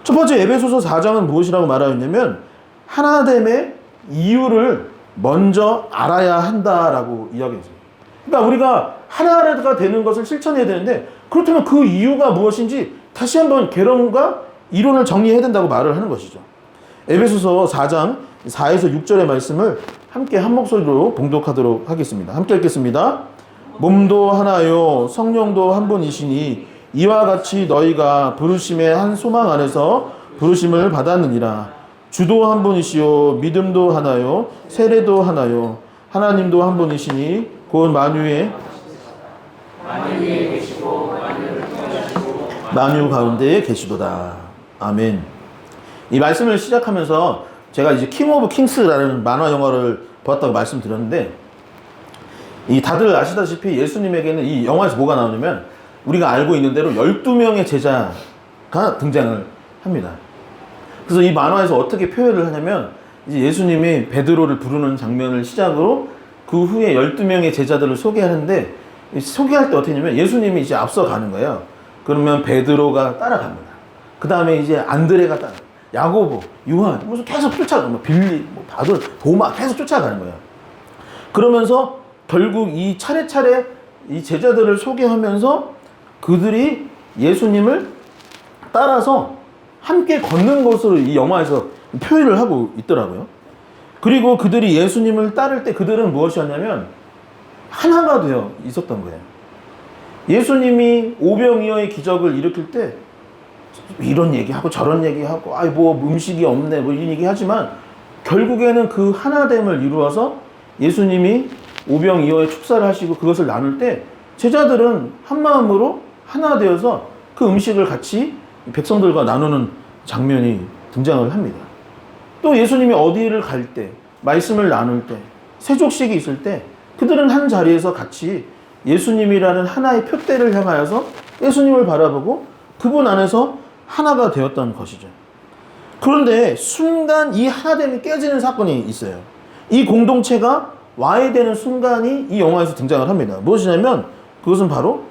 첫 번째 에베소서 4장은 무엇이라고 말하였냐면 하나됨의 이유를 먼저 알아야 한다라고 이야기했습니다. 그러니까 우리가 하나가 되는 것을 실천해야 되는데 그렇다면 그 이유가 무엇인지 다시 한번 개론과 이론을 정리해야 된다고 말을 하는 것이죠. 에베소서 4장 4에서 6절의 말씀을 함께 한 목소리로 봉독하도록 하겠습니다. 함께 읽겠습니다. 몸도 하나요 성령도 한 분이시니 이와 같이 너희가 부르심의 한 소망 안에서 부르심을 받았느니라. 주도 한 분이시요 믿음도 하나요 세례도 하나요 하나님도 한 분이시니 곧 만유에 계시고 만유 가운데에 계시도다. 아멘. 이 말씀을 시작하면서 제가 이제 킹 오브 킹스라는 만화 영화를 보았다고 말씀드렸는데 이 다들 아시다시피 예수님에게는 이 영화에서 뭐가 나오냐면 우리가 알고 있는 대로 12명의 제자가 등장을 합니다. 그래서 이 만화에서 어떻게 표현을 하냐면 이제 예수님이 베드로를 부르는 장면을 시작으로 그 후에 12명의 제자들을 소개하는데 소개할 때 어떻게 하냐면 예수님이 이제 앞서가는 거예요. 그러면 베드로가 따라갑니다. 그 다음에 이제 안드레가 야고보, 요한, 무슨 계속 쫓아가는 빌리, 바돌, 도마 계속 쫓아가는 거예요. 그러면서 결국 이 차례차례 이 제자들을 소개하면서 그들이 예수님을 따라서 함께 걷는 것으로 이 영화에서 표현을 하고 있더라고요. 그리고 그들이 예수님을 따를 때 그들은 무엇이었냐면 하나가 되어 있었던 거예요. 예수님이 오병이어의 기적을 일으킬 때 이런 얘기하고 저런 얘기하고 음식이 없네 이런 얘기하지만 결국에는 그 하나됨을 이루어서 예수님이 오병이어의 축사를 하시고 그것을 나눌 때 제자들은 한마음으로 하나 되어서 그 음식을 같이 백성들과 나누는 장면이 등장을 합니다. 또 예수님이 어디를 갈 때, 말씀을 나눌 때, 세족식이 있을 때 그들은 한 자리에서 같이 예수님이라는 하나의 표대를 향하여서 예수님을 바라보고 그분 안에서 하나가 되었던 것이죠. 그런데 순간 이 하나됨이 깨지는 사건이 있어요. 이 공동체가 와야 되는 순간이 이 영화에서 등장을 합니다. 무엇이냐면 그것은 바로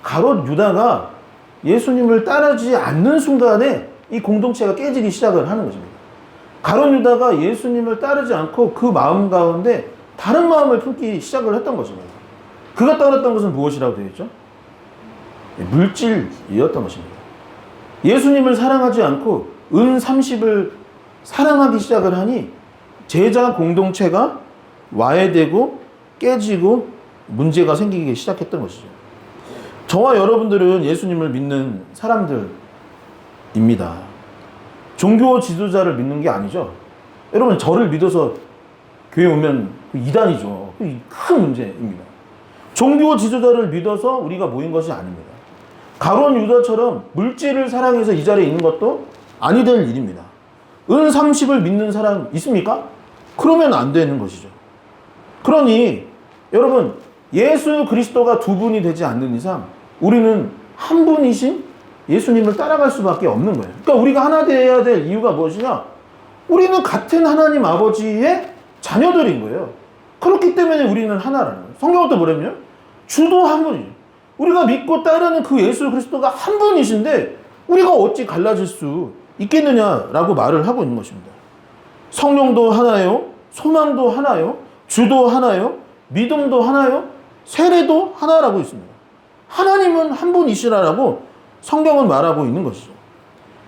가롯 유다가 예수님을 따르지 않는 순간에 이 공동체가 깨지기 시작을 하는 것입니다. 가롯 유다가 예수님을 따르지 않고 그 마음 가운데 다른 마음을 품기 시작을 했던 것입니다. 그가 따랐던 것은 무엇이라고 되어 있죠? 물질이었던 것입니다. 예수님을 사랑하지 않고 은 30을 사랑하기 시작을 하니 제자 공동체가 와해되고 깨지고 문제가 생기기 시작했던 것이죠. 저와 여러분들은 예수님을 믿는 사람들입니다. 종교 지도자를 믿는 게 아니죠. 여러분, 저를 믿어서 교회 오면 이단이죠. 큰 문제입니다. 종교 지도자를 믿어서 우리가 모인 것이 아닙니다. 가룟 유다처럼 물질을 사랑해서 이 자리에 있는 것도 아니 될 일입니다. 은 30을 믿는 사람 있습니까? 그러면 안 되는 것이죠. 그러니 여러분, 예수 그리스도가 두 분이 되지 않는 이상 우리는 한 분이신 예수님을 따라갈 수밖에 없는 거예요. 그러니까 우리가 하나 되어야 될 이유가 무엇이냐? 우리는 같은 하나님 아버지의 자녀들인 거예요. 그렇기 때문에 우리는 하나라는 거예요. 성경은 또 뭐냐면 주도 한 분이에요. 우리가 믿고 따르는 그 예수 그리스도가 한 분이신데 우리가 어찌 갈라질 수 있겠느냐라고 말을 하고 있는 것입니다. 성령도 하나요, 소망도 하나요, 주도 하나요, 믿음도 하나요, 세례도 하나라고 있습니다. 하나님은 한 분이시라라고 성경은 말하고 있는 것이죠.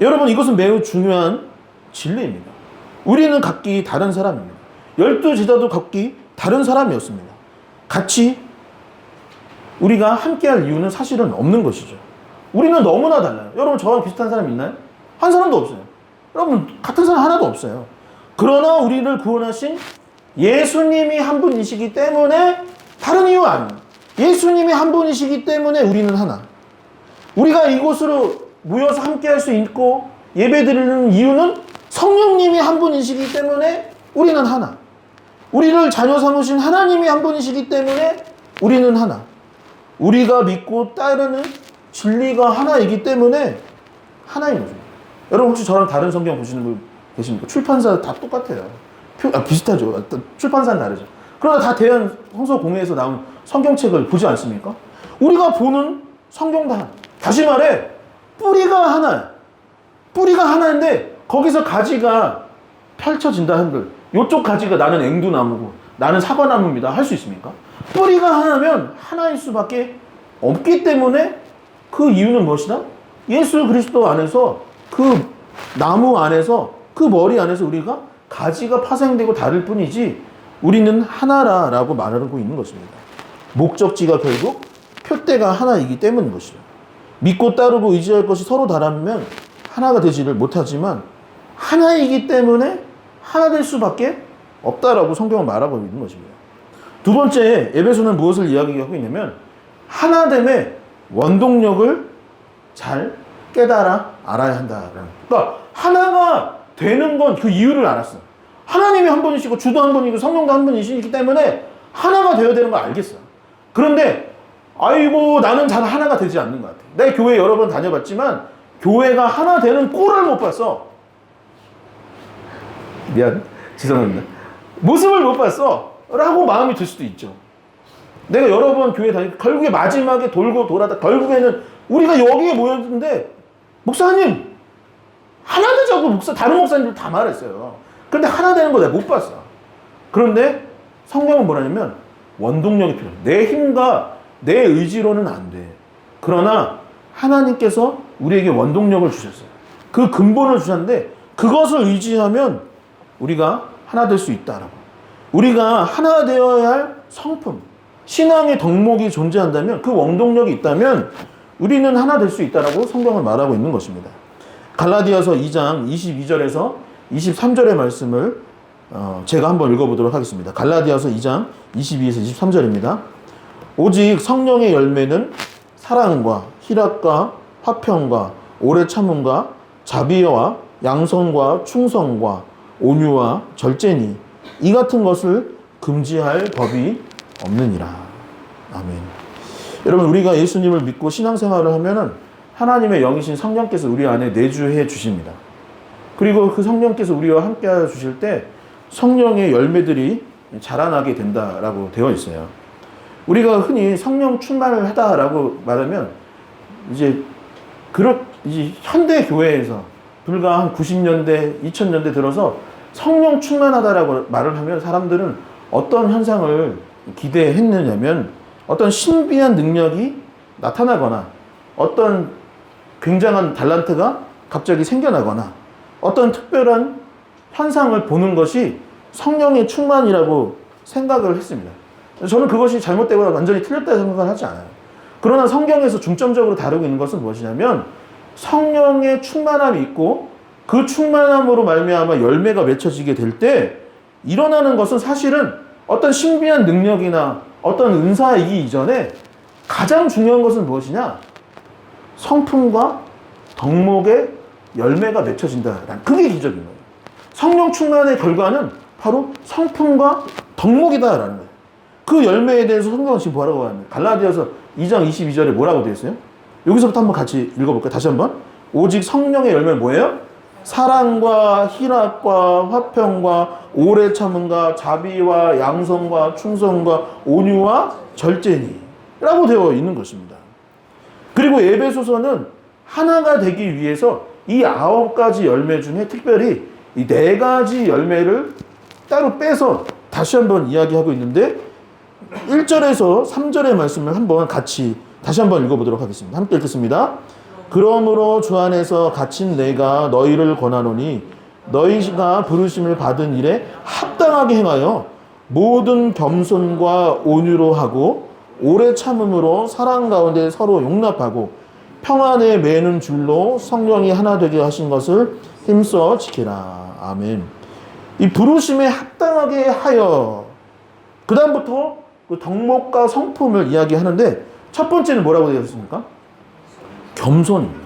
여러분, 이것은 매우 중요한 진리입니다. 우리는 각기 다른 사람입니다. 12제자도 각기 다른 사람이었습니다. 같이 우리가 함께할 이유는 사실은 없는 것이죠. 우리는 너무나 달라요. 여러분, 저랑 비슷한 사람 있나요? 한 사람도 없어요. 여러분, 같은 사람 하나도 없어요. 그러나 우리를 구원하신 예수님이 한 분이시기 때문에 다른 이유 아니에요. 예수님이 한 분이시기 때문에 우리는 하나. 우리가 이곳으로 모여서 함께할 수 있고 예배드리는 이유는 성령님이 한 분이시기 때문에 우리는 하나. 우리를 자녀 삼으신 하나님이 한 분이시기 때문에 우리는 하나. 우리가 믿고 따르는 진리가 하나이기 때문에 하나인 거죠. 여러분, 혹시 저랑 다른 성경 보시는 분 계십니까? 출판사 다 똑같아요. 비슷하죠. 출판사는 다르죠. 그러나 다 대한 성서공회에서 나온 성경책을 보지 않습니까? 우리가 보는 성경도 하나. 다시 말해, 뿌리가 하나야. 뿌리가 하나인데 거기서 가지가 펼쳐진다 한들, 이쪽 가지가 나는 앵두나무고 나는 사과나무입니다 할 수 있습니까? 뿌리가 하나면 하나일 수밖에 없기 때문에 그 이유는 무엇이다? 예수 그리스도 안에서 그 나무 안에서 그 머리 안에서 우리가 가지가 파생되고 다를 뿐이지 우리는 하나라고 말하고 있는 것입니다. 목적지가 결국 표대가 하나이기 때문인 것이죠. 믿고 따르고 의지할 것이 서로 다르면 하나가 되지를 못하지만 하나이기 때문에 하나 될 수밖에 없다라고 성경은 말하고 있는 것입니다. 두 번째, 에베소는 무엇을 이야기하고 있냐면 하나됨의 원동력을 잘 깨달아 알아야 한다라는. 그러니까 하나가 되는 건 그 이유를 알았어. 하나님이 한 분이시고 주도 한 분이고 성령도 한 분이시기 때문에 하나가 되어야 되는 걸 알겠어. 그런데 아이고, 나는 잘 하나가 되지 않는 것 같아. 내 교회 여러 번 다녀봤지만 교회가 하나 되는 꼴을 못 봤어. 미안, 죄송합니다. 모습을 못 봤어 라고 마음이 들 수도 있죠. 내가 여러 번 교회 다니고 결국에 마지막에 돌고 돌아다 결국에는 우리가 여기에 모였는데 목사님 하나 되자고 다른 목사님들 다 말했어요. 그런데 하나 되는 거 내가 못 봤어. 그런데 성경은 뭐라냐면 원동력이 필요해. 내 힘과 내 의지로는 안 돼. 그러나 하나님께서 우리에게 원동력을 주셨어요. 그 근본을 주셨는데 그것을 의지하면 우리가 하나 될 수 있다라고. 우리가 하나 되어야 할 성품, 신앙의 덕목이 존재한다면, 그 원동력이 있다면 우리는 하나 될 수 있다라고 성경은 말하고 있는 것입니다. 갈라디아서 2장 22절에서 23절의 말씀을 제가 한번 읽어보도록 하겠습니다. 갈라디아서 2장 22에서 23절입니다. 오직 성령의 열매는 사랑과 희락과 화평과 오래 참음과 자비와 양선과 충성과 온유와 절제니 이 같은 것을 금지할 법이 없느니라. 아멘. 여러분, 우리가 예수님을 믿고 신앙생활을 하면은 하나님의 영이신 성령께서 우리 안에 내주해 주십니다. 그리고 그 성령께서 우리와 함께 하여 주실 때 성령의 열매들이 자라나게 된다라고 되어 있어요. 우리가 흔히 성령 충만을 하다라고 말하면 이제 현대 교회에서 불과 한 90년대, 2000년대 들어서 성령 충만하다라고 말을 하면 사람들은 어떤 현상을 기대했느냐면 어떤 신비한 능력이 나타나거나 어떤 굉장한 달란트가 갑자기 생겨나거나 어떤 특별한 현상을 보는 것이 성령의 충만이라고 생각을 했습니다. 저는 그것이 잘못되거나 완전히 틀렸다고 생각을 하지 않아요. 그러나 성경에서 중점적으로 다루고 있는 것은 무엇이냐면 성령의 충만함이 있고 그 충만함으로 말미암아 열매가 맺혀지게 될 때 일어나는 것은 사실은 어떤 신비한 능력이나 어떤 은사이기 이전에 가장 중요한 것은 무엇이냐? 성품과 덕목의 열매가 맺혀진다라는 그게 기적인 거예요. 성령 충만의 결과는 바로 성품과 덕목이다라는 거예요. 그 열매에 대해서 성경은 지금 뭐라고 하는 거예요? 갈라디아서 2장 22절에 뭐라고 되어 있어요? 여기서부터 한번 같이 읽어볼까요? 다시 한번. 오직 성령의 열매는 뭐예요? 사랑과 희락과 화평과 오래 참음과 자비와 양성과 충성과 온유와 절제니 라고 되어 있는 것입니다. 그리고 에베소서는 하나가 되기 위해서 이 9가지 열매 중에 특별히 이 4가지 열매를 따로 빼서 다시 한번 이야기하고 있는데 1절에서 3절의 말씀을 한번 같이 다시 한번 읽어보도록 하겠습니다. 함께 읽겠습니다. 그러므로 주 안에서 갇힌 내가 너희를 권하노니 너희가 부르심을 받은 일에 합당하게 행하여 모든 겸손과 온유로 하고 오래 참음으로 사랑 가운데 서로 용납하고 평안에 매는 줄로 성령이 하나 되게 하신 것을 힘써 지키라. 아멘. 이 부르심에 합당하게 하여 그 다음부터 그 덕목과 성품을 이야기하는데 첫 번째는 뭐라고 되어 있습니까? 겸손입니다.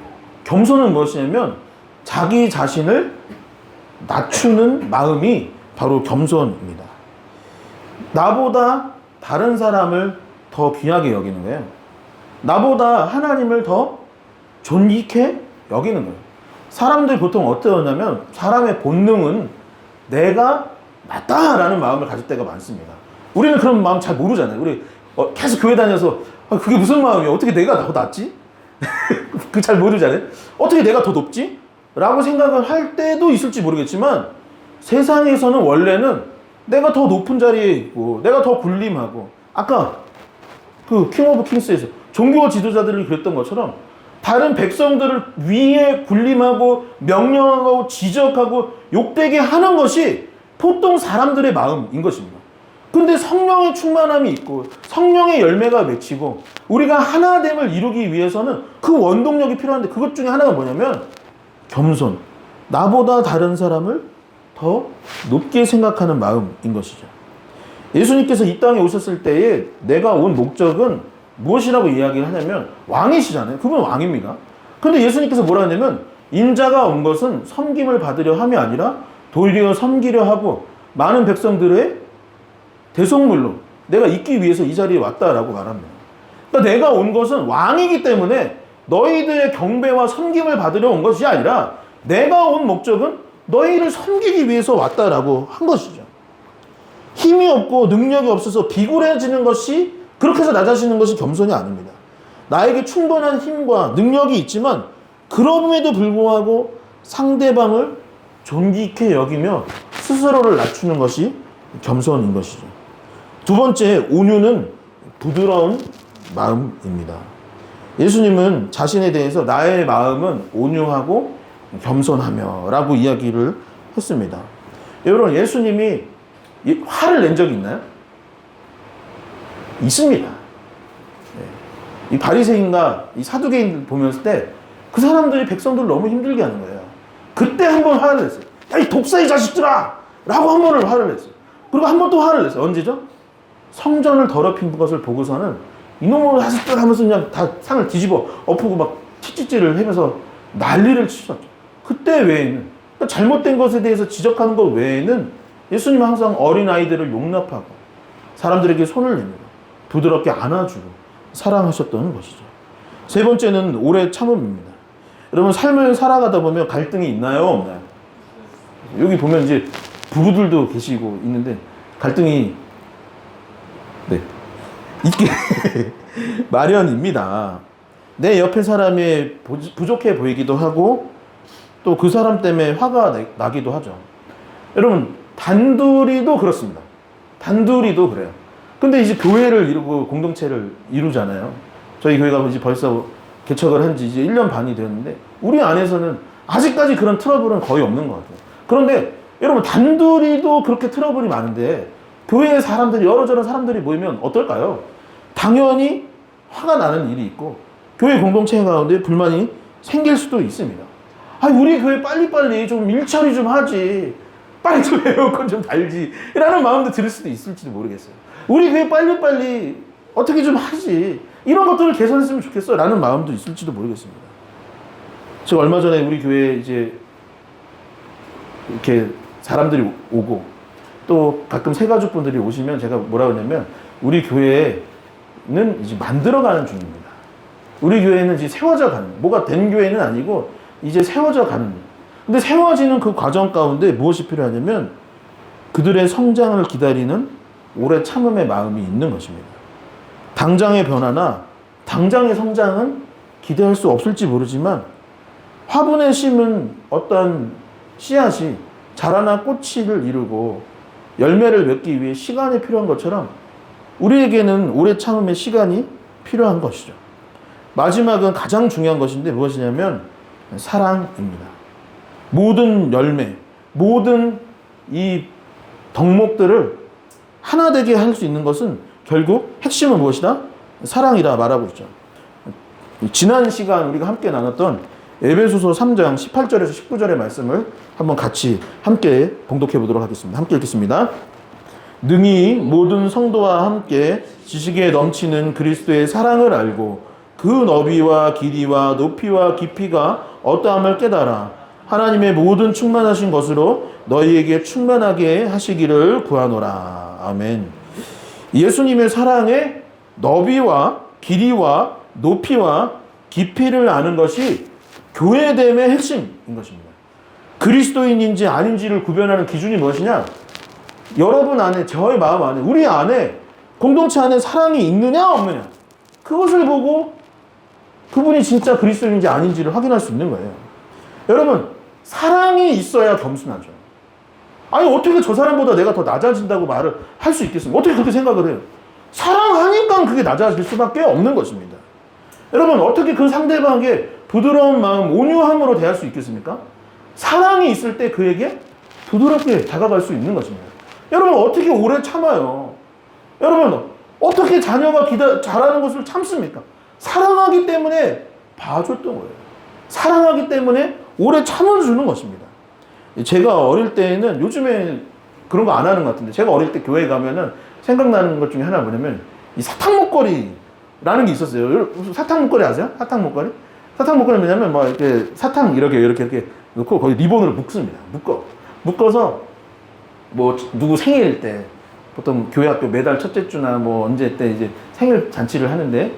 겸손은 무엇이냐면 자기 자신을 낮추는 마음이 바로 겸손입니다. 나보다 다른 사람을 더 귀하게 여기는 거예요. 나보다 하나님을 더 존귀케 여기는 거예요. 사람들이 보통 어떠냐면 사람의 본능은 내가 낫다라는 마음을 가질 때가 많습니다. 우리는 그런 마음 잘 모르잖아요. 우리 계속 교회 다녀서 그게 무슨 마음이야? 어떻게 내가 더 낫지? 그 잘 모르잖아요. 어떻게 내가 더 높지? 라고 생각을 할 때도 있을지 모르겠지만 세상에서는 원래는 내가 더 높은 자리에 있고 내가 더 군림하고 아까 그 킹 오브 킹스에서 종교 지도자들이 그랬던 것처럼 다른 백성들을 위에 군림하고 명령하고 지적하고 욕되게 하는 것이 보통 사람들의 마음인 것입니다. 근데 성령의 충만함이 있고 성령의 열매가 맺히고 우리가 하나됨을 이루기 위해서는 그 원동력이 필요한데 그것 중에 하나가 뭐냐면 겸손. 나보다 다른 사람을 더 높게 생각하는 마음인 것이죠. 예수님께서 이 땅에 오셨을 때에 내가 온 목적은 무엇이라고 이야기를 하냐면 왕이시잖아요. 그분 왕입니다. 그런데 예수님께서 뭐라 하냐면 인자가 온 것은 섬김을 받으려 함이 아니라 도리어 섬기려 하고 많은 백성들의 대속물로 내가 있기 위해서 이 자리에 왔다라고 말합니다. 그러니까 내가 온 것은 왕이기 때문에 너희들의 경배와 섬김을 받으려 온 것이 아니라 내가 온 목적은 너희를 섬기기 위해서 왔다라고 한 것이죠. 힘이 없고 능력이 없어서 비굴해지는 것이 그렇게 해서 낮아지는 것이 겸손이 아닙니다. 나에게 충분한 힘과 능력이 있지만 그럼에도 불구하고 상대방을 존귀케 여기며 스스로를 낮추는 것이 겸손인 것이죠. 두 번째, 온유는 부드러운 마음입니다. 예수님은 자신에 대해서 나의 마음은 온유하고 겸손하며 라고 이야기를 했습니다. 여러분, 예수님이 화를 낸 적이 있나요? 있습니다. 이 바리새인과 이 사두개인 보면서 때 그 사람들이 백성들을 너무 힘들게 하는 거예요. 그때 한 번 화를 냈어요. 야, 이 독사의 자식들아! 라고 한 번을 화를 냈어요. 그리고 한 번 또 화를 냈어요. 언제죠? 성전을 더럽힌 것을 보고서는 이놈의 자식들 하면서 그냥 다 상을 뒤집어 엎고 막 찌찌찌를 하면서 난리를 치셨죠. 그때 외에는 그러니까 잘못된 것에 대해서 지적하는 것 외에는 예수님은 항상 어린아이들을 용납하고 사람들에게 손을 내밀고 부드럽게 안아주고 사랑하셨던 것이죠. 세 번째는 오래 참음입니다. 여러분, 삶을 살아가다 보면 갈등이 있나요? 없나요? 여기 보면 이제 부부들도 계시고 있는데 갈등이 있게 마련입니다. 내 옆에 사람이 부족해 보이기도 하고 또 그 사람 때문에 화가 나기도 하죠. 여러분, 단둘이도 그렇습니다. 단둘이도 그래요. 근데 이제 교회를 이루고 공동체를 이루잖아요. 저희 교회가 이제 벌써 개척을 한 지 이제 1년 반이 되었는데 우리 안에서는 아직까지 그런 트러블은 거의 없는 것 같아요. 그런데 여러분 단둘이도 그렇게 트러블이 많은데 교회에 사람들이 여러저러 사람들이 모이면 어떨까요? 당연히 화가 나는 일이 있고 교회 공동체 가운데 불만이 생길 수도 있습니다. 아니 우리 교회 빨리빨리 좀 일처리 좀 하지, 빨리 좀 에어컨 좀 달지 라는 마음도 들 수도 있을지도 모르겠어요. 우리 교회 빨리빨리 어떻게 좀 하지, 이런 것들을 개선했으면 좋겠어 라는 마음도 있을지도 모르겠습니다. 제가 얼마 전에 우리 교회에 이제 이렇게 사람들이 오고 또 가끔 새가족분들이 오시면 제가 뭐라 그러냐면 우리 교회는 이제 만들어가는 중입니다. 우리 교회는 이제 세워져 가는, 뭐가 된 교회는 아니고 이제 세워져 가는. 근데 세워지는 그 과정 가운데 무엇이 필요하냐면 그들의 성장을 기다리는 오래 참음의 마음이 있는 것입니다. 당장의 변화나 당장의 성장은 기대할 수 없을지 모르지만 화분에 심은 어떤 씨앗이 자라나 꽃을 이루고 열매를 맺기 위해 시간이 필요한 것처럼 우리에게는 오래 참음의 시간이 필요한 것이죠. 마지막은 가장 중요한 것인데 무엇이냐면 사랑입니다. 모든 열매, 모든 이 덕목들을 하나 되게 할 수 있는 것은 결국 핵심은 무엇이다? 사랑이라 말하고 있죠. 지난 시간 우리가 함께 나눴던 에베소서 3장 18절에서 19절의 말씀을 한번 같이 함께 봉독해 보도록 하겠습니다. 함께 읽겠습니다. 능히 모든 성도와 함께 지식에 넘치는 그리스도의 사랑을 알고 그 너비와 길이와 높이와 깊이가 어떠함을 깨달아 하나님의 모든 충만하신 것으로 너희에게 충만하게 하시기를 구하노라. 아멘. 예수님의 사랑의 너비와 길이와 높이와 깊이를 아는 것이 교회됨의 핵심인 것입니다. 그리스도인인지 아닌지를 구별하는 기준이 무엇이냐? 여러분 안에, 저의 마음 안에, 우리 안에, 공동체 안에 사랑이 있느냐 없느냐, 그것을 보고 그분이 진짜 그리스도인인지 아닌지를 확인할 수 있는 거예요. 여러분, 사랑이 있어야 겸손하죠. 아니 어떻게 저 사람보다 내가 더 낮아진다고 말을 할 수 있겠습니까? 어떻게 그렇게 생각을 해요? 사랑하니까 그게 낮아질 수밖에 없는 것입니다. 여러분, 어떻게 그 상대방에게 부드러운 마음, 온유함으로 대할 수 있겠습니까? 사랑이 있을 때 그에게 부드럽게 다가갈 수 있는 것입니다. 여러분, 어떻게 오래 참아요? 여러분, 어떻게 자녀가 잘하는 것을 참습니까? 사랑하기 때문에 봐줬던 거예요. 사랑하기 때문에 오래 참아주는 것입니다. 제가 어릴 때는, 요즘에 그런 거 안 하는 것 같은데, 제가 어릴 때 교회 가면은 생각나는 것 중에 하나 뭐냐면 이 사탕 목걸이라는 게 있었어요. 사탕 목걸이 아세요? 사탕 목걸이? 사탕 목걸이 뭐냐면 막 이렇게 사탕 이렇게 넣고 거기 리본으로 묶습니다. 묶어서 뭐 누구 생일 때, 보통 교회 학교 매달 첫째 주나 뭐 언제 때 이제 생일 잔치를 하는데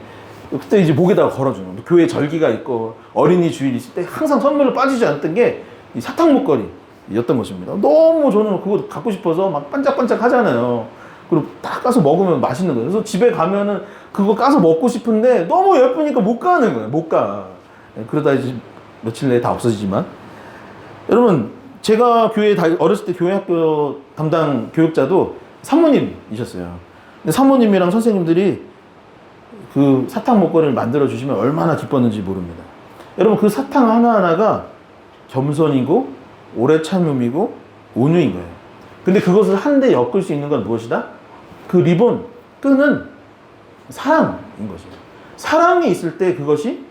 그때 이제 목에다가 걸어주는 거예요. 교회 절기가 있고 어린이 주일 있을 때 항상 선물로 빠지지 않았던 게 이 사탕 목걸이였던 것입니다. 너무 저는 그거 갖고 싶어서 막 반짝반짝 하잖아요. 그리고 딱 까서 먹으면 맛있는 거예요. 그래서 집에 가면은 그거 까서 먹고 싶은데 너무 예쁘니까 못 가는 거예요. 못 가. 그러다 이제 며칠 내에 다 없어지지만, 여러분, 제가 어렸을 때 교회 학교 담당 교육자도 사모님이셨어요. 근데 사모님이랑 선생님들이 그 사탕 목걸이를 만들어 주시면 얼마나 기뻤는지 모릅니다. 여러분, 그 사탕 하나하나가 겸손이고 오래 참음이고 온유인 거예요. 근데 그것을 한데 엮을 수 있는 건 무엇이다? 그 리본, 끈은 사랑인 것이죠. 사랑이 있을 때 그것이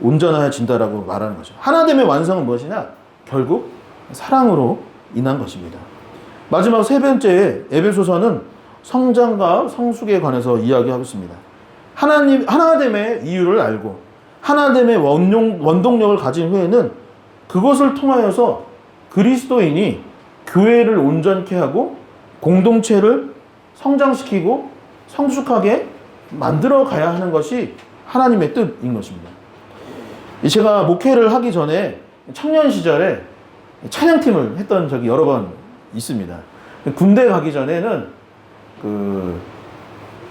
온전해진다라고 말하는 거죠. 하나됨의 완성은 무엇이냐? 결국 사랑으로 인한 것입니다. 마지막 세 번째 에베소서는 성장과 성숙에 관해서 이야기하겠습니다. 하나됨의 이유를 알고 하나됨의 원동력을 가진 후에는 그것을 통하여서 그리스도인이 교회를 온전케 하고 공동체를 성장시키고 성숙하게 만들어 가야 하는 것이 하나님의 뜻인 것입니다. 제가 목회를 하기 전에 청년 시절에 찬양팀을 했던 적이 여러 번 있습니다. 군대 가기 전에는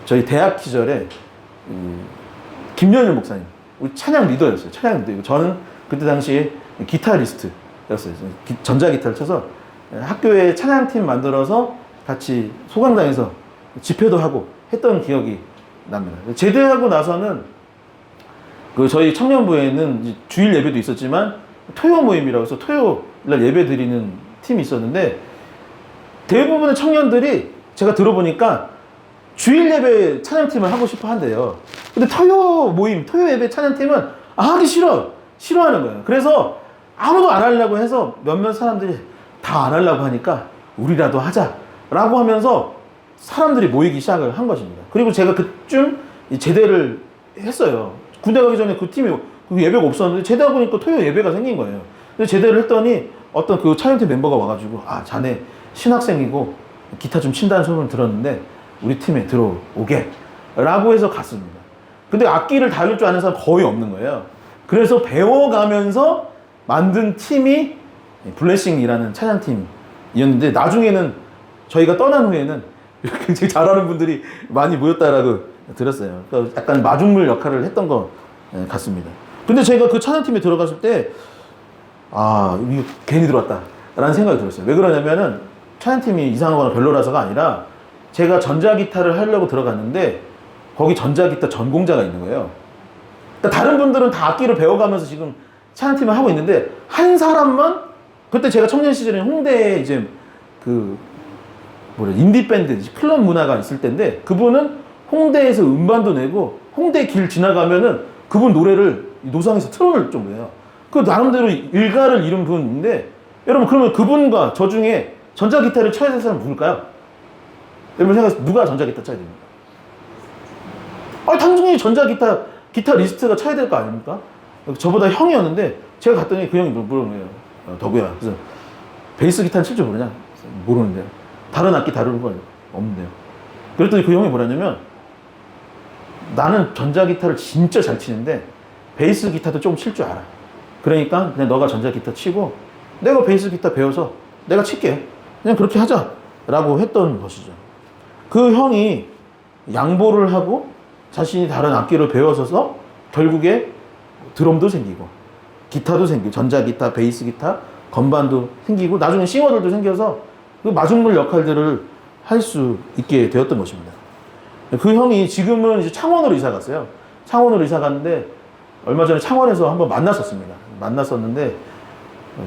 저희 대학 시절에 김연일 목사님, 우리 찬양 리더였어요. 찬양 리더. 저는 그때 당시에 기타리스트였어요. 전자기타를 쳐서 학교에 찬양팀 만들어서 같이 소강당에서 집회도 하고 했던 기억이 납니다. 제대하고 나서는 그 저희 청년부에는 이제 주일 예배도 있었지만 토요 모임이라고 해서 토요일 예배 드리는 팀이 있었는데 대부분의 청년들이 제가 들어보니까 주일 예배 찬양팀을 하고 싶어 한대요. 근데 토요 모임, 토요 예배 찬양팀은 하기 싫어하는 거예요. 그래서 아무도 안 하려고 해서 몇몇 사람들이 다 안 하려고 하니까 우리라도 하자라고 하면서 사람들이 모이기 시작을 한 것입니다. 그리고 제가 그쯤 제대를 했어요. 군대 가기 전에 그 팀이 그 예배가 없었는데 제대하고 보니까 토요 예배가 생긴 거예요. 근데 제대를 했더니 어떤 그 찬양팀 멤버가 와가지고 자네 신학생이고 기타 좀 친다는 소문을 들었는데 우리 팀에 들어오게 라고 해서 갔습니다. 근데 악기를 다룰 줄 아는 사람 거의 없는 거예요. 그래서 배워가면서 만든 팀이 블레싱이라는 찬양팀이었는데 나중에는 저희가 떠난 후에는 굉장히 잘하는 분들이 많이 모였다라고 들었어요. 그러니까 약간 마중물 역할을 했던 것 같습니다. 근데 제가 그 찬양팀에 들어갔을 때 이거 괜히 들어왔다 라는 생각이 들었어요. 왜 그러냐면은 찬양팀이 이상하거나 별로라서가 아니라 제가 전자기타를 하려고 들어갔는데 거기 전자기타 전공자가 있는 거예요. 그러니까 다른 분들은 다 악기를 배워가면서 지금 찬양팀을 하고 있는데 한 사람만 그때 제가 청년 시절에 홍대에 이제 인디밴드 클럽 문화가 있을 때인데 그분은 홍대에서 음반도 내고 홍대 길 지나가면은 그분 노래를 노상에서 틀어놓을 정도예요. 그 나름대로 일가를 이룬 분인데 여러분 그러면 그분과 저 중에 전자기타를 쳐야 될 사람 누굴까요? 여러분 생각해서 누가 전자기타 쳐야 됩니까? 당연히 전자기타 기타리스트가 쳐야 될 거 아닙니까? 저보다 형이었는데 제가 갔더니 그 형이 물어보는 거예요. 덕우야. 그래서 베이스 기타는 칠 줄 모르냐? 모르는데요. 다른 악기 다루는 건 없는데요. 그랬더니 그 형이 뭐라냐면 나는 전자기타를 진짜 잘 치는데 베이스 기타도 좀 칠 줄 알아. 그러니까 그냥 너가 전자기타 치고 내가 베이스 기타 배워서 내가 칠게. 그냥 그렇게 하자. 라고 했던 것이죠. 그 형이 양보를 하고 자신이 다른 악기를 배워서 결국에 드럼도 생기고 기타도 생기고 전자기타, 베이스 기타, 건반도 생기고 나중에 싱어들도 생겨서 그 마중물 역할들을 할 수 있게 되었던 것입니다. 그 형이 지금은 이제 창원으로 이사 갔어요. 창원으로 이사 갔는데 얼마 전에 창원에서 한번 만났었습니다. 만났었는데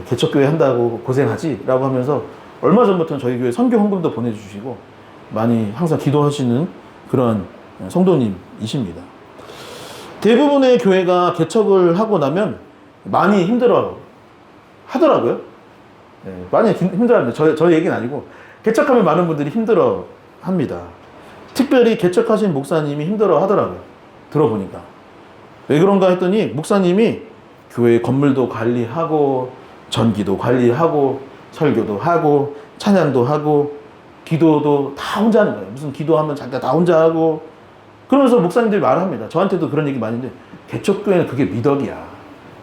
개척교회 한다고 고생하지? 라고 하면서 얼마 전부터는 저희 교회 선교 헌금도 보내주시고 많이 항상 기도하시는 그런 성도님이십니다. 대부분의 교회가 개척을 하고 나면 많이 힘들어 하더라고요. 많이 힘들어 합니다. 저 얘기는 아니고 개척하면 많은 분들이 힘들어 합니다. 특별히 개척하신 목사님이 힘들어 하더라고요. 들어보니까. 왜 그런가 했더니 목사님이 교회 건물도 관리하고 전기도 관리하고 설교도 하고 찬양도 하고 기도도 다 혼자 하는 거예요. 무슨 기도하면 자기가 다 혼자 하고 그러면서 목사님들이 말합니다. 저한테도 그런 얘기 많이 했는데 개척교회는 그게 미덕이야.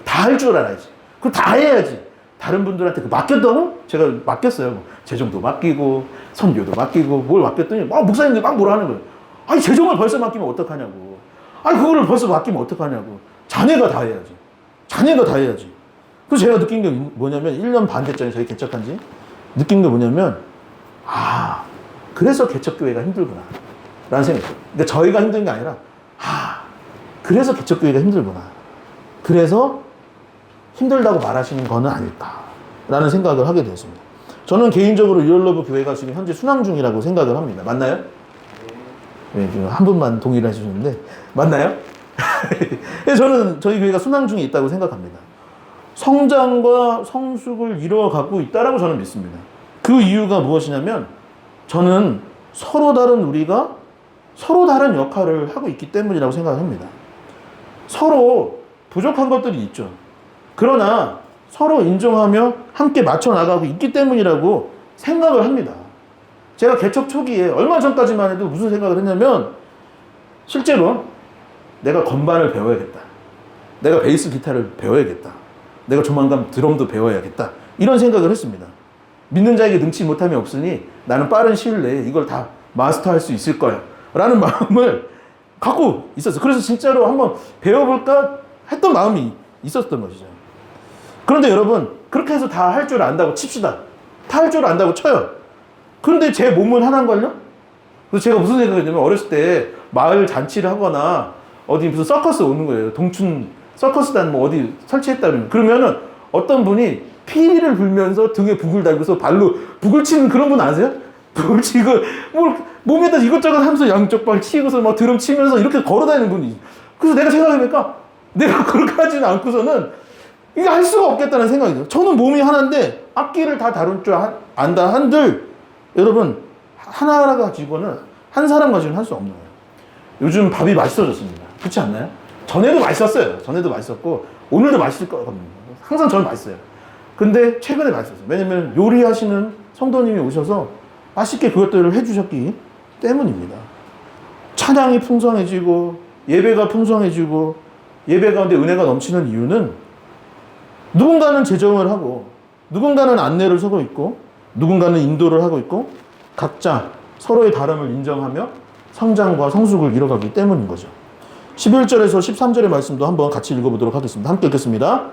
다 할 줄 알아야지. 그거 다 해야지. 다른 분들한테 맡겼다고? 제가 맡겼어요. 재정도 맡기고 선교도 맡기고 뭘 맡겼더니 목사님들이 막 뭐라 하는 거예요. 아니 재정을 벌써 맡기면 어떡하냐고. 아니 그거를 벌써 맡기면 어떡하냐고. 자네가 다 해야지. 자네가 다 해야지. 그래서 제가 느낀 게 뭐냐면 1년 반 됐잖아요. 저희 개척한 지. 느낀 게 뭐냐면 그래서 개척교회가 힘들구나 라는 생각이 들어요. 근데 저희가 힘든 게 아니라 그래서 개척교회가 힘들구나. 그래서 힘들다고 말하시는 거는 아닐까라는 생각을 하게 되었습니다. 저는 개인적으로 유얼러브 교회가 지금 현재 순항 중이라고 생각을 합니다. 맞나요? 네, 한 분만 동의를 해주셨는데 맞나요? 저는 저희 교회가 순항 중에 있다고 생각합니다. 성장과 성숙을 이루어가고 있다라고 저는 믿습니다. 그 이유가 무엇이냐면 저는 서로 다른 우리가 서로 다른 역할을 하고 있기 때문이라고 생각을 합니다. 서로 부족한 것들이 있죠. 그러나 서로 인정하며 함께 맞춰 나가고 있기 때문이라고 생각을 합니다. 제가 개척 초기에 얼마 전까지만 해도 무슨 생각을 했냐면 실제로 내가 건반을 배워야겠다. 내가 베이스 기타를 배워야겠다. 내가 조만간 드럼도 배워야겠다. 이런 생각을 했습니다. 믿는 자에게 능치 못함이 없으니 나는 빠른 시일 내에 이걸 다 마스터할 수 있을 거야. 라는 마음을 갖고 있었어요. 그래서 진짜로 한번 배워볼까 했던 마음이 있었던 것이죠. 그런데 여러분 그렇게 해서 다 할 줄 안다고 칩시다. 다 할 줄 안다고 쳐요. 그런데 제 몸은 하나인걸요? 그래서 제가 무슨 생각을 했냐면 어렸을 때 마을 잔치를 하거나 어디 무슨 서커스 오는 거예요. 동춘 서커스단 뭐 어디 설치했다 그러면은 어떤 분이 피리를 불면서 등에 북을 달고서 발로 북을 치는 그런 분 아세요? 북을 치고 뭐 몸에다 이것저것 하면서 양쪽 발 치고서 막 드럼 치면서 이렇게 걸어다니는 분이. 그래서 내가 생각해보니까 내가 그렇게 하지는 않고서는 이게 할 수가 없겠다는 생각이 들어요. 저는 몸이 하나인데 악기를 다 다룰 줄 안다 한들 여러분 하나 가지고는 한 사람 가지고는 할 수 없는 거예요. 요즘 밥이 맛있어졌습니다. 그렇지 않나요? 전에도 맛있었어요. 전에도 맛있었고 오늘도 맛있을 거거든요. 항상 저는 맛있어요. 근데 최근에 맛있었어요. 왜냐면 요리하시는 성도님이 오셔서 맛있게 그것들을 해주셨기 때문입니다. 찬양이 풍성해지고 예배가 풍성해지고 예배 가운데 은혜가 넘치는 이유는 누군가는 재정을 하고 누군가는 안내를 서고 있고 누군가는 인도를 하고 있고 각자 서로의 다름을 인정하며 성장과 성숙을 이뤄가기 때문인 거죠. 11절에서 13절의 말씀도 한번 같이 읽어보도록 하겠습니다. 함께 읽겠습니다.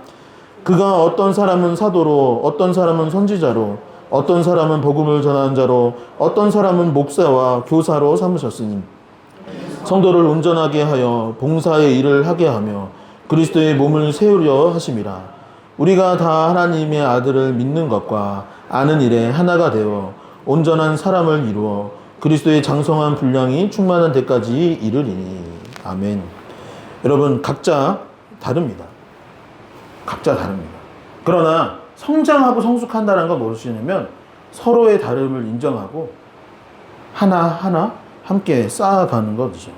그가 어떤 사람은 사도로, 어떤 사람은 선지자로, 어떤 사람은 복음을 전하는 자로, 어떤 사람은 목사와 교사로 삼으셨으니 성도를 온전하게 하여 봉사의 일을 하게 하며 그리스도의 몸을 세우려 하심이라. 우리가 다 하나님의 아들을 믿는 것과 아는 일에 하나가 되어 온전한 사람을 이루어 그리스도의 장성한 분량이 충만한 데까지 이르리니. 아멘. 여러분 각자 다릅니다. 각자 다릅니다. 그러나 성장하고 성숙한다는 건 무엇이냐면 서로의 다름을 인정하고 하나하나 함께 쌓아가는 것이죠.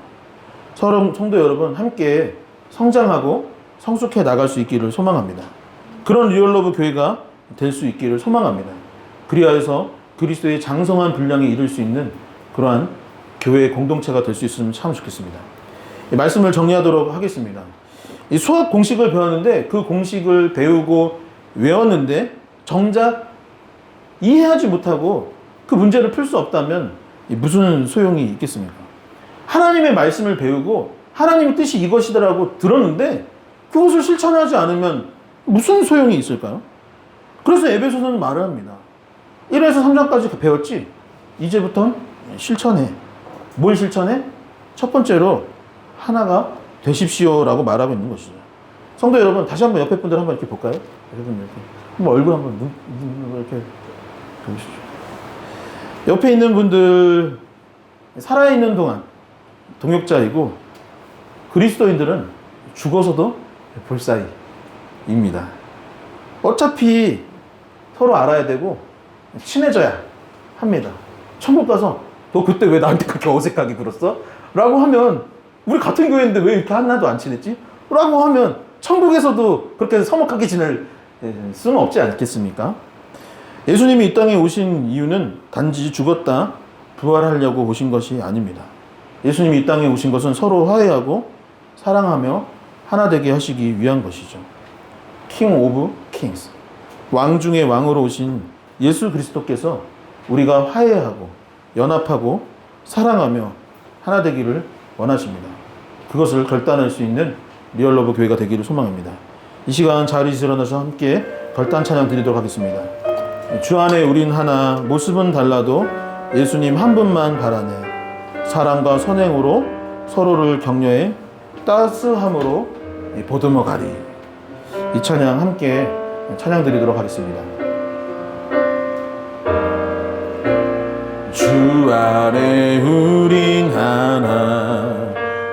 서로 성도 여러분 함께 성장하고 성숙해 나갈 수 있기를 소망합니다. 그런 리얼러브 교회가 될 수 있기를 소망합니다. 그리하여서 그리스도의 장성한 분량에 이를 수 있는 그러한 교회의 공동체가 될 수 있으면 참 좋겠습니다. 이 말씀을 정리하도록 하겠습니다. 이 수학 공식을 배웠는데 그 공식을 배우고 외웠는데 정작 이해하지 못하고 그 문제를 풀 수 없다면 무슨 소용이 있겠습니까? 하나님의 말씀을 배우고 하나님의 뜻이 이것이더라고 들었는데 그것을 실천하지 않으면 무슨 소용이 있을까요? 그래서 에베소서는 말을 합니다. 1에서 3장까지 배웠지? 이제부터는 실천해. 뭘 실천해? 첫 번째로 하나가 되십시오라고 말하고 있는 것이죠. 성도 여러분, 다시 한번 옆에 분들 한번 이렇게 볼까요? 여러분 이렇게 한번 얼굴 한번 눈 이렇게 보시죠. 옆에 있는 분들 살아있는 동안 동역자이고 그리스도인들은 죽어서도 볼 사이입니다. 어차피 서로 알아야 되고 친해져야 합니다. 천국 가서 너 그때 왜 나한테 그렇게 어색하게 굴었어? 라고 하면 우리 같은 교회인데 왜 이렇게 하나도 안 친했지? 라고 하면 천국에서도 그렇게 서먹하게 지낼 수는 없지 않겠습니까? 예수님이 이 땅에 오신 이유는 단지 죽었다 부활하려고 오신 것이 아닙니다. 예수님이 이 땅에 오신 것은 서로 화해하고 사랑하며 하나 되게 하시기 위한 것이죠. 킹 오브 킹스, 왕 중의 왕으로 오신 예수 그리스도께서 우리가 화해하고 연합하고 사랑하며 하나 되기를 원하십니다. 그것을 결단할 수 있는 리얼러브 교회가 되기를 소망합니다. 이 시간 자리에서 일어나서 함께 결단 찬양 드리도록 하겠습니다. 주 안에 우린 하나, 모습은 달라도 예수님 한 분만 바라네. 사랑과 선행으로 서로를 격려해 따스함으로 보듬어 가리. 이 찬양 함께 찬양 드리도록 하겠습니다. 주 안에 우린 하나,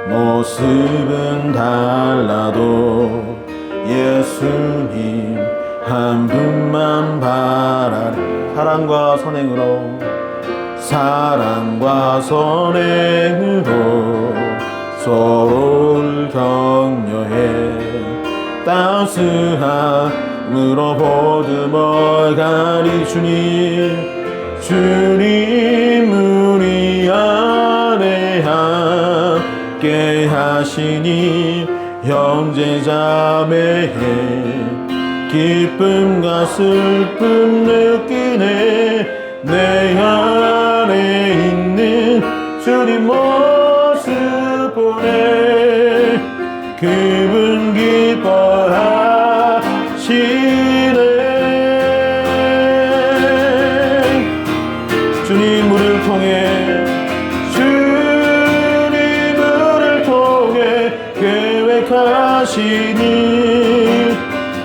모습은 달라도 예수님 한 분만 바라네. 사랑과 선행으로, 사랑과 선행으로 서로를 격려해 따스함으로 보듬어 가리. 주님 우리 안에 함께 하시니 형제자매의 기쁨과 슬픔 느끼네. 내 안에 있는 주님 모습 보네. 그분 기뻐하시네. 주님 우리를 통해, 주님 우리를 통해 계획하시니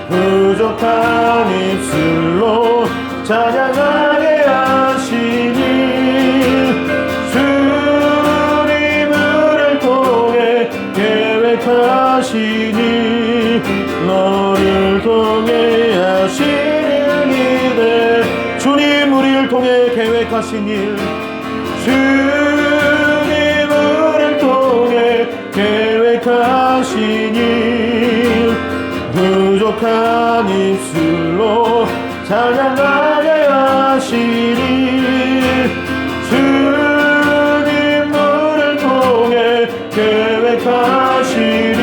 부족한 입술로 찬양하게 하시니 주님을 통해 계획하시니 너를 통해 하시는 일에 주님 우리를 통해 계획하신 일 주님을 통해 계획하신 일 부족한 입술로 찬양하게 하시니 주님을 통해 계획하시니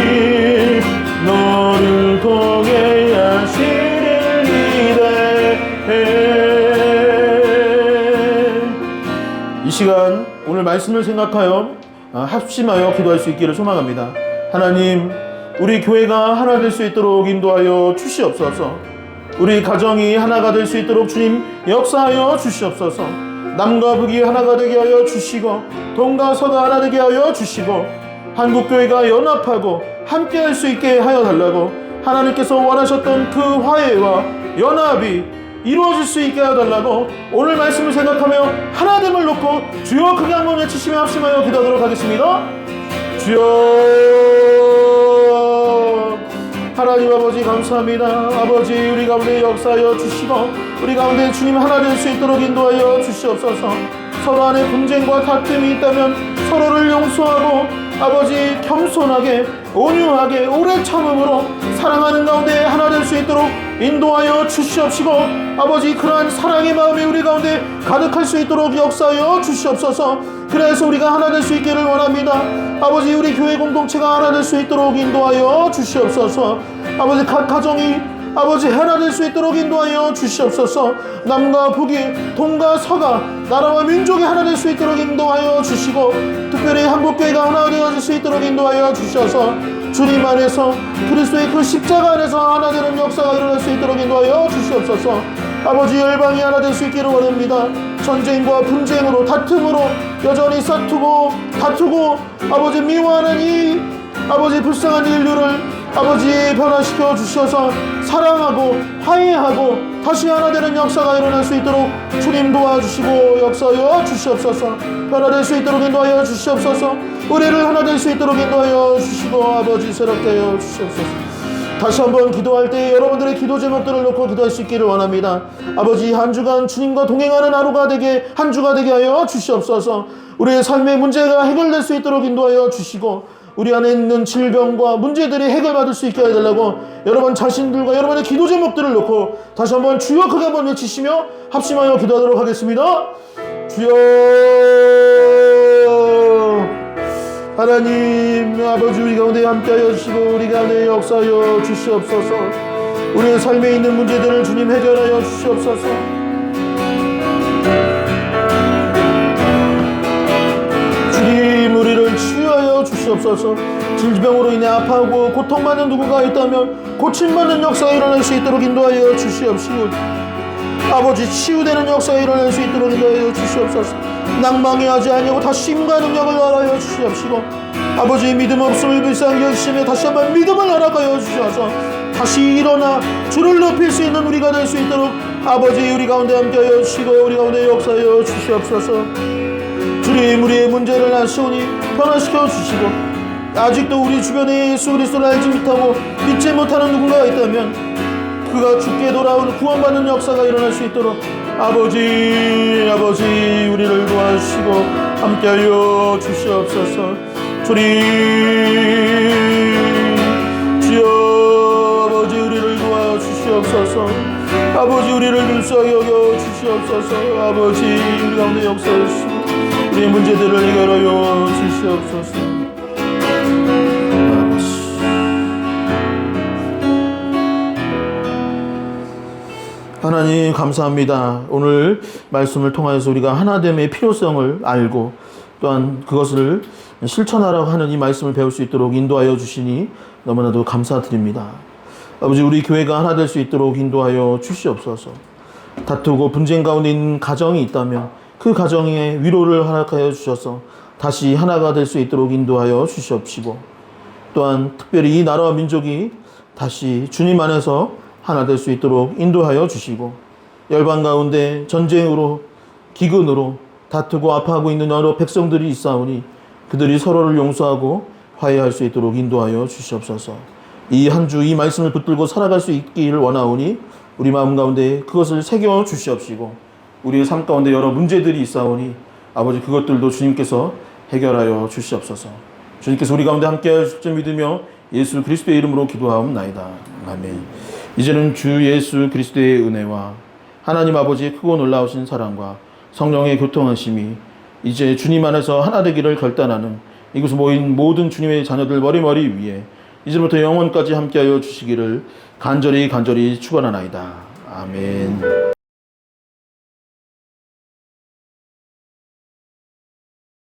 너를 통해 하시는 이래. 이 시간 오늘 말씀을 생각하여 합심하여 기도할 수 있기를 소망합니다. 하나님, 우리 교회가 하나 될 수 있도록 인도하여 주시옵소서. 우리 가정이 하나가 될 수 있도록 주님 역사하여 주시옵소서. 남과 북이 하나가 되게 하여 주시고 동과 서가 하나 되게 하여 주시고 한국교회가 연합하고 함께 할 수 있게 하여 달라고 하나님께서 원하셨던 그 화해와 연합이 이루어질 수 있게 하여 달라고 오늘 말씀을 생각하며 하나됨을 놓고 주여 크게 한번 외치시며 합심하여 기도하도록 하겠습니다. 주여 하나님 아버지 감사합니다. 아버지 우리 가운데 역사하여 주시고 우리 가운데 주님 하나 될 수 있도록 인도하여 주시옵소서. 서로 안에 분쟁과 다툼이 있다면 서로를 용서하고 아버지 겸손하게 온유하게 오래 참음으로 사랑하는 가운데 하나 될 수 있도록 인도하여 주시옵시고 아버지 그러한 사랑의 마음이 우리 가운데 가득할 수 있도록 역사하여 주시옵소서. 그래서 우리가 하나 될 수 있기를 원합니다. 아버지 우리 교회 공동체가 하나 될 수 있도록 인도하여 주시옵소서. 아버지 각 가정이 아버지 하나 될 수 있도록 인도하여 주시옵소서. 남과 북이 동과 서가 나라와 민족이 하나 될 수 있도록 인도하여 주시고 특별히 한국교회가 하나 되어질 수 있도록 인도하여 주셔서 주님 안에서 그리스도의 그 십자가 안에서 하나 되는 역사가 일어날 수 있도록 인도하여 주시옵소서. 아버지 열방이 하나 될 수 있기를 원합니다. 전쟁과 분쟁으로 다툼으로 여전히 다투고 아버지 미워하는 이 아버지 불쌍한 인류를 아버지 변화시켜 주셔서 사랑하고 화해하고 다시 하나 되는 역사가 일어날 수 있도록 주님 도와주시고 역사하여 주시옵소서. 변화될 수 있도록 인도하여 주시옵소서. 우리를 하나 될 수 있도록 인도하여 주시고 아버지 새롭게 하여 주시옵소서. 다시 한번 기도할 때 여러분들의 기도 제목들을 놓고 기도할 수 있기를 원합니다. 아버지 한 주간 주님과 동행하는 하루가 되게 한 주가 되게 하여 주시옵소서. 우리의 삶의 문제가 해결될 수 있도록 인도하여 주시고 우리 안에 있는 질병과 문제들이 해결받을 수 있게 해달라고 여러분 자신들과 여러분의 기도 제목들을 놓고 다시 한번 주여 크게 한번 외치시며 합심하여 기도하도록 하겠습니다. 주여 하나님 아버지 우리 가운데 함께하여 주시고 우리 가운데 역사하여 주시옵소서. 우리의 삶에 있는 문제들을 주님 해결하여 주시옵소서. 주님 우리를 치유하여 주시옵소서. 질병으로 인해 아파하고 고통받는 누군가 있다면 고침받는 역사가 일어날 수 있도록 인도하여 주시옵시고 아버지 치유되는 역사가 일어날 수 있도록 인도하여 주시옵소서. 낭망해 하지 아니하고 다시 힘과 능력을 허락하여 주시옵시고 아버지 믿음 없음을 불쌍히 여기시며 다시 한번 믿음을 허락하여 주셔서 다시 일어나 주를 높일 수 있는 우리가 될 수 있도록 아버지 우리 가운데 함께하여 주시고 우리 가운데 역사하여 주시옵소서. 주님 우리의 문제를 아시오니 변화시켜 주시고 아직도 우리 주변에 예수 그리스도를 알지 못하고 믿지 못하는 누군가가 있다면 그가 죽게 돌아온 구원받는 역사가 일어날 수 있도록 아버지 우리를 도와주시고 함께하여 주시옵소서. 주님 주여 아버지 우리를 도와주시옵소서. 아버지 우리를 불쌍히 여겨 주시옵소서. 아버지 우리 가운데 역사해 주시고 우리의 문제들을 해결하여 주시옵소서. 하나님 감사합니다. 오늘 말씀을 통하여서 우리가 하나됨의 필요성을 알고 또한 그것을 실천하라고 하는 이 말씀을 배울 수 있도록 인도하여 주시니 너무나도 감사드립니다. 아버지 우리 교회가 하나 될 수 있도록 인도하여 주시옵소서. 다투고 분쟁 가운데 있는 가정이 있다면 그 가정에 위로를 허락하여 주셔서 다시 하나가 될 수 있도록 인도하여 주시옵시고 또한 특별히 이 나라와 민족이 다시 주님 안에서 하나 될 수 있도록 인도하여 주시고, 열방 가운데 전쟁으로 기근으로 다투고 아파하고 있는 여러 백성들이 있사오니 그들이 서로를 용서하고 화해할 수 있도록 인도하여 주시옵소서. 이 한 주 이 말씀을 붙들고 살아갈 수 있기를 원하오니 우리 마음 가운데 그것을 새겨 주시옵시고, 우리의 삶 가운데 여러 문제들이 있사오니 아버지 그것들도 주님께서 해결하여 주시옵소서. 주님께서 우리 가운데 함께하여 주실 줄 믿으며 예수 그리스도의 이름으로 기도하옵나이다. 아멘. 이제는 주 예수 그리스도의 은혜와 하나님 아버지의 크고 놀라우신 사랑과 성령의 교통하심이 이제 주님 안에서 하나 되기를 결단하는 이곳에 모인 모든 주님의 자녀들 머리머리 위에 이제부터 영원까지 함께하여 주시기를 간절히 축원하나이다. 아멘.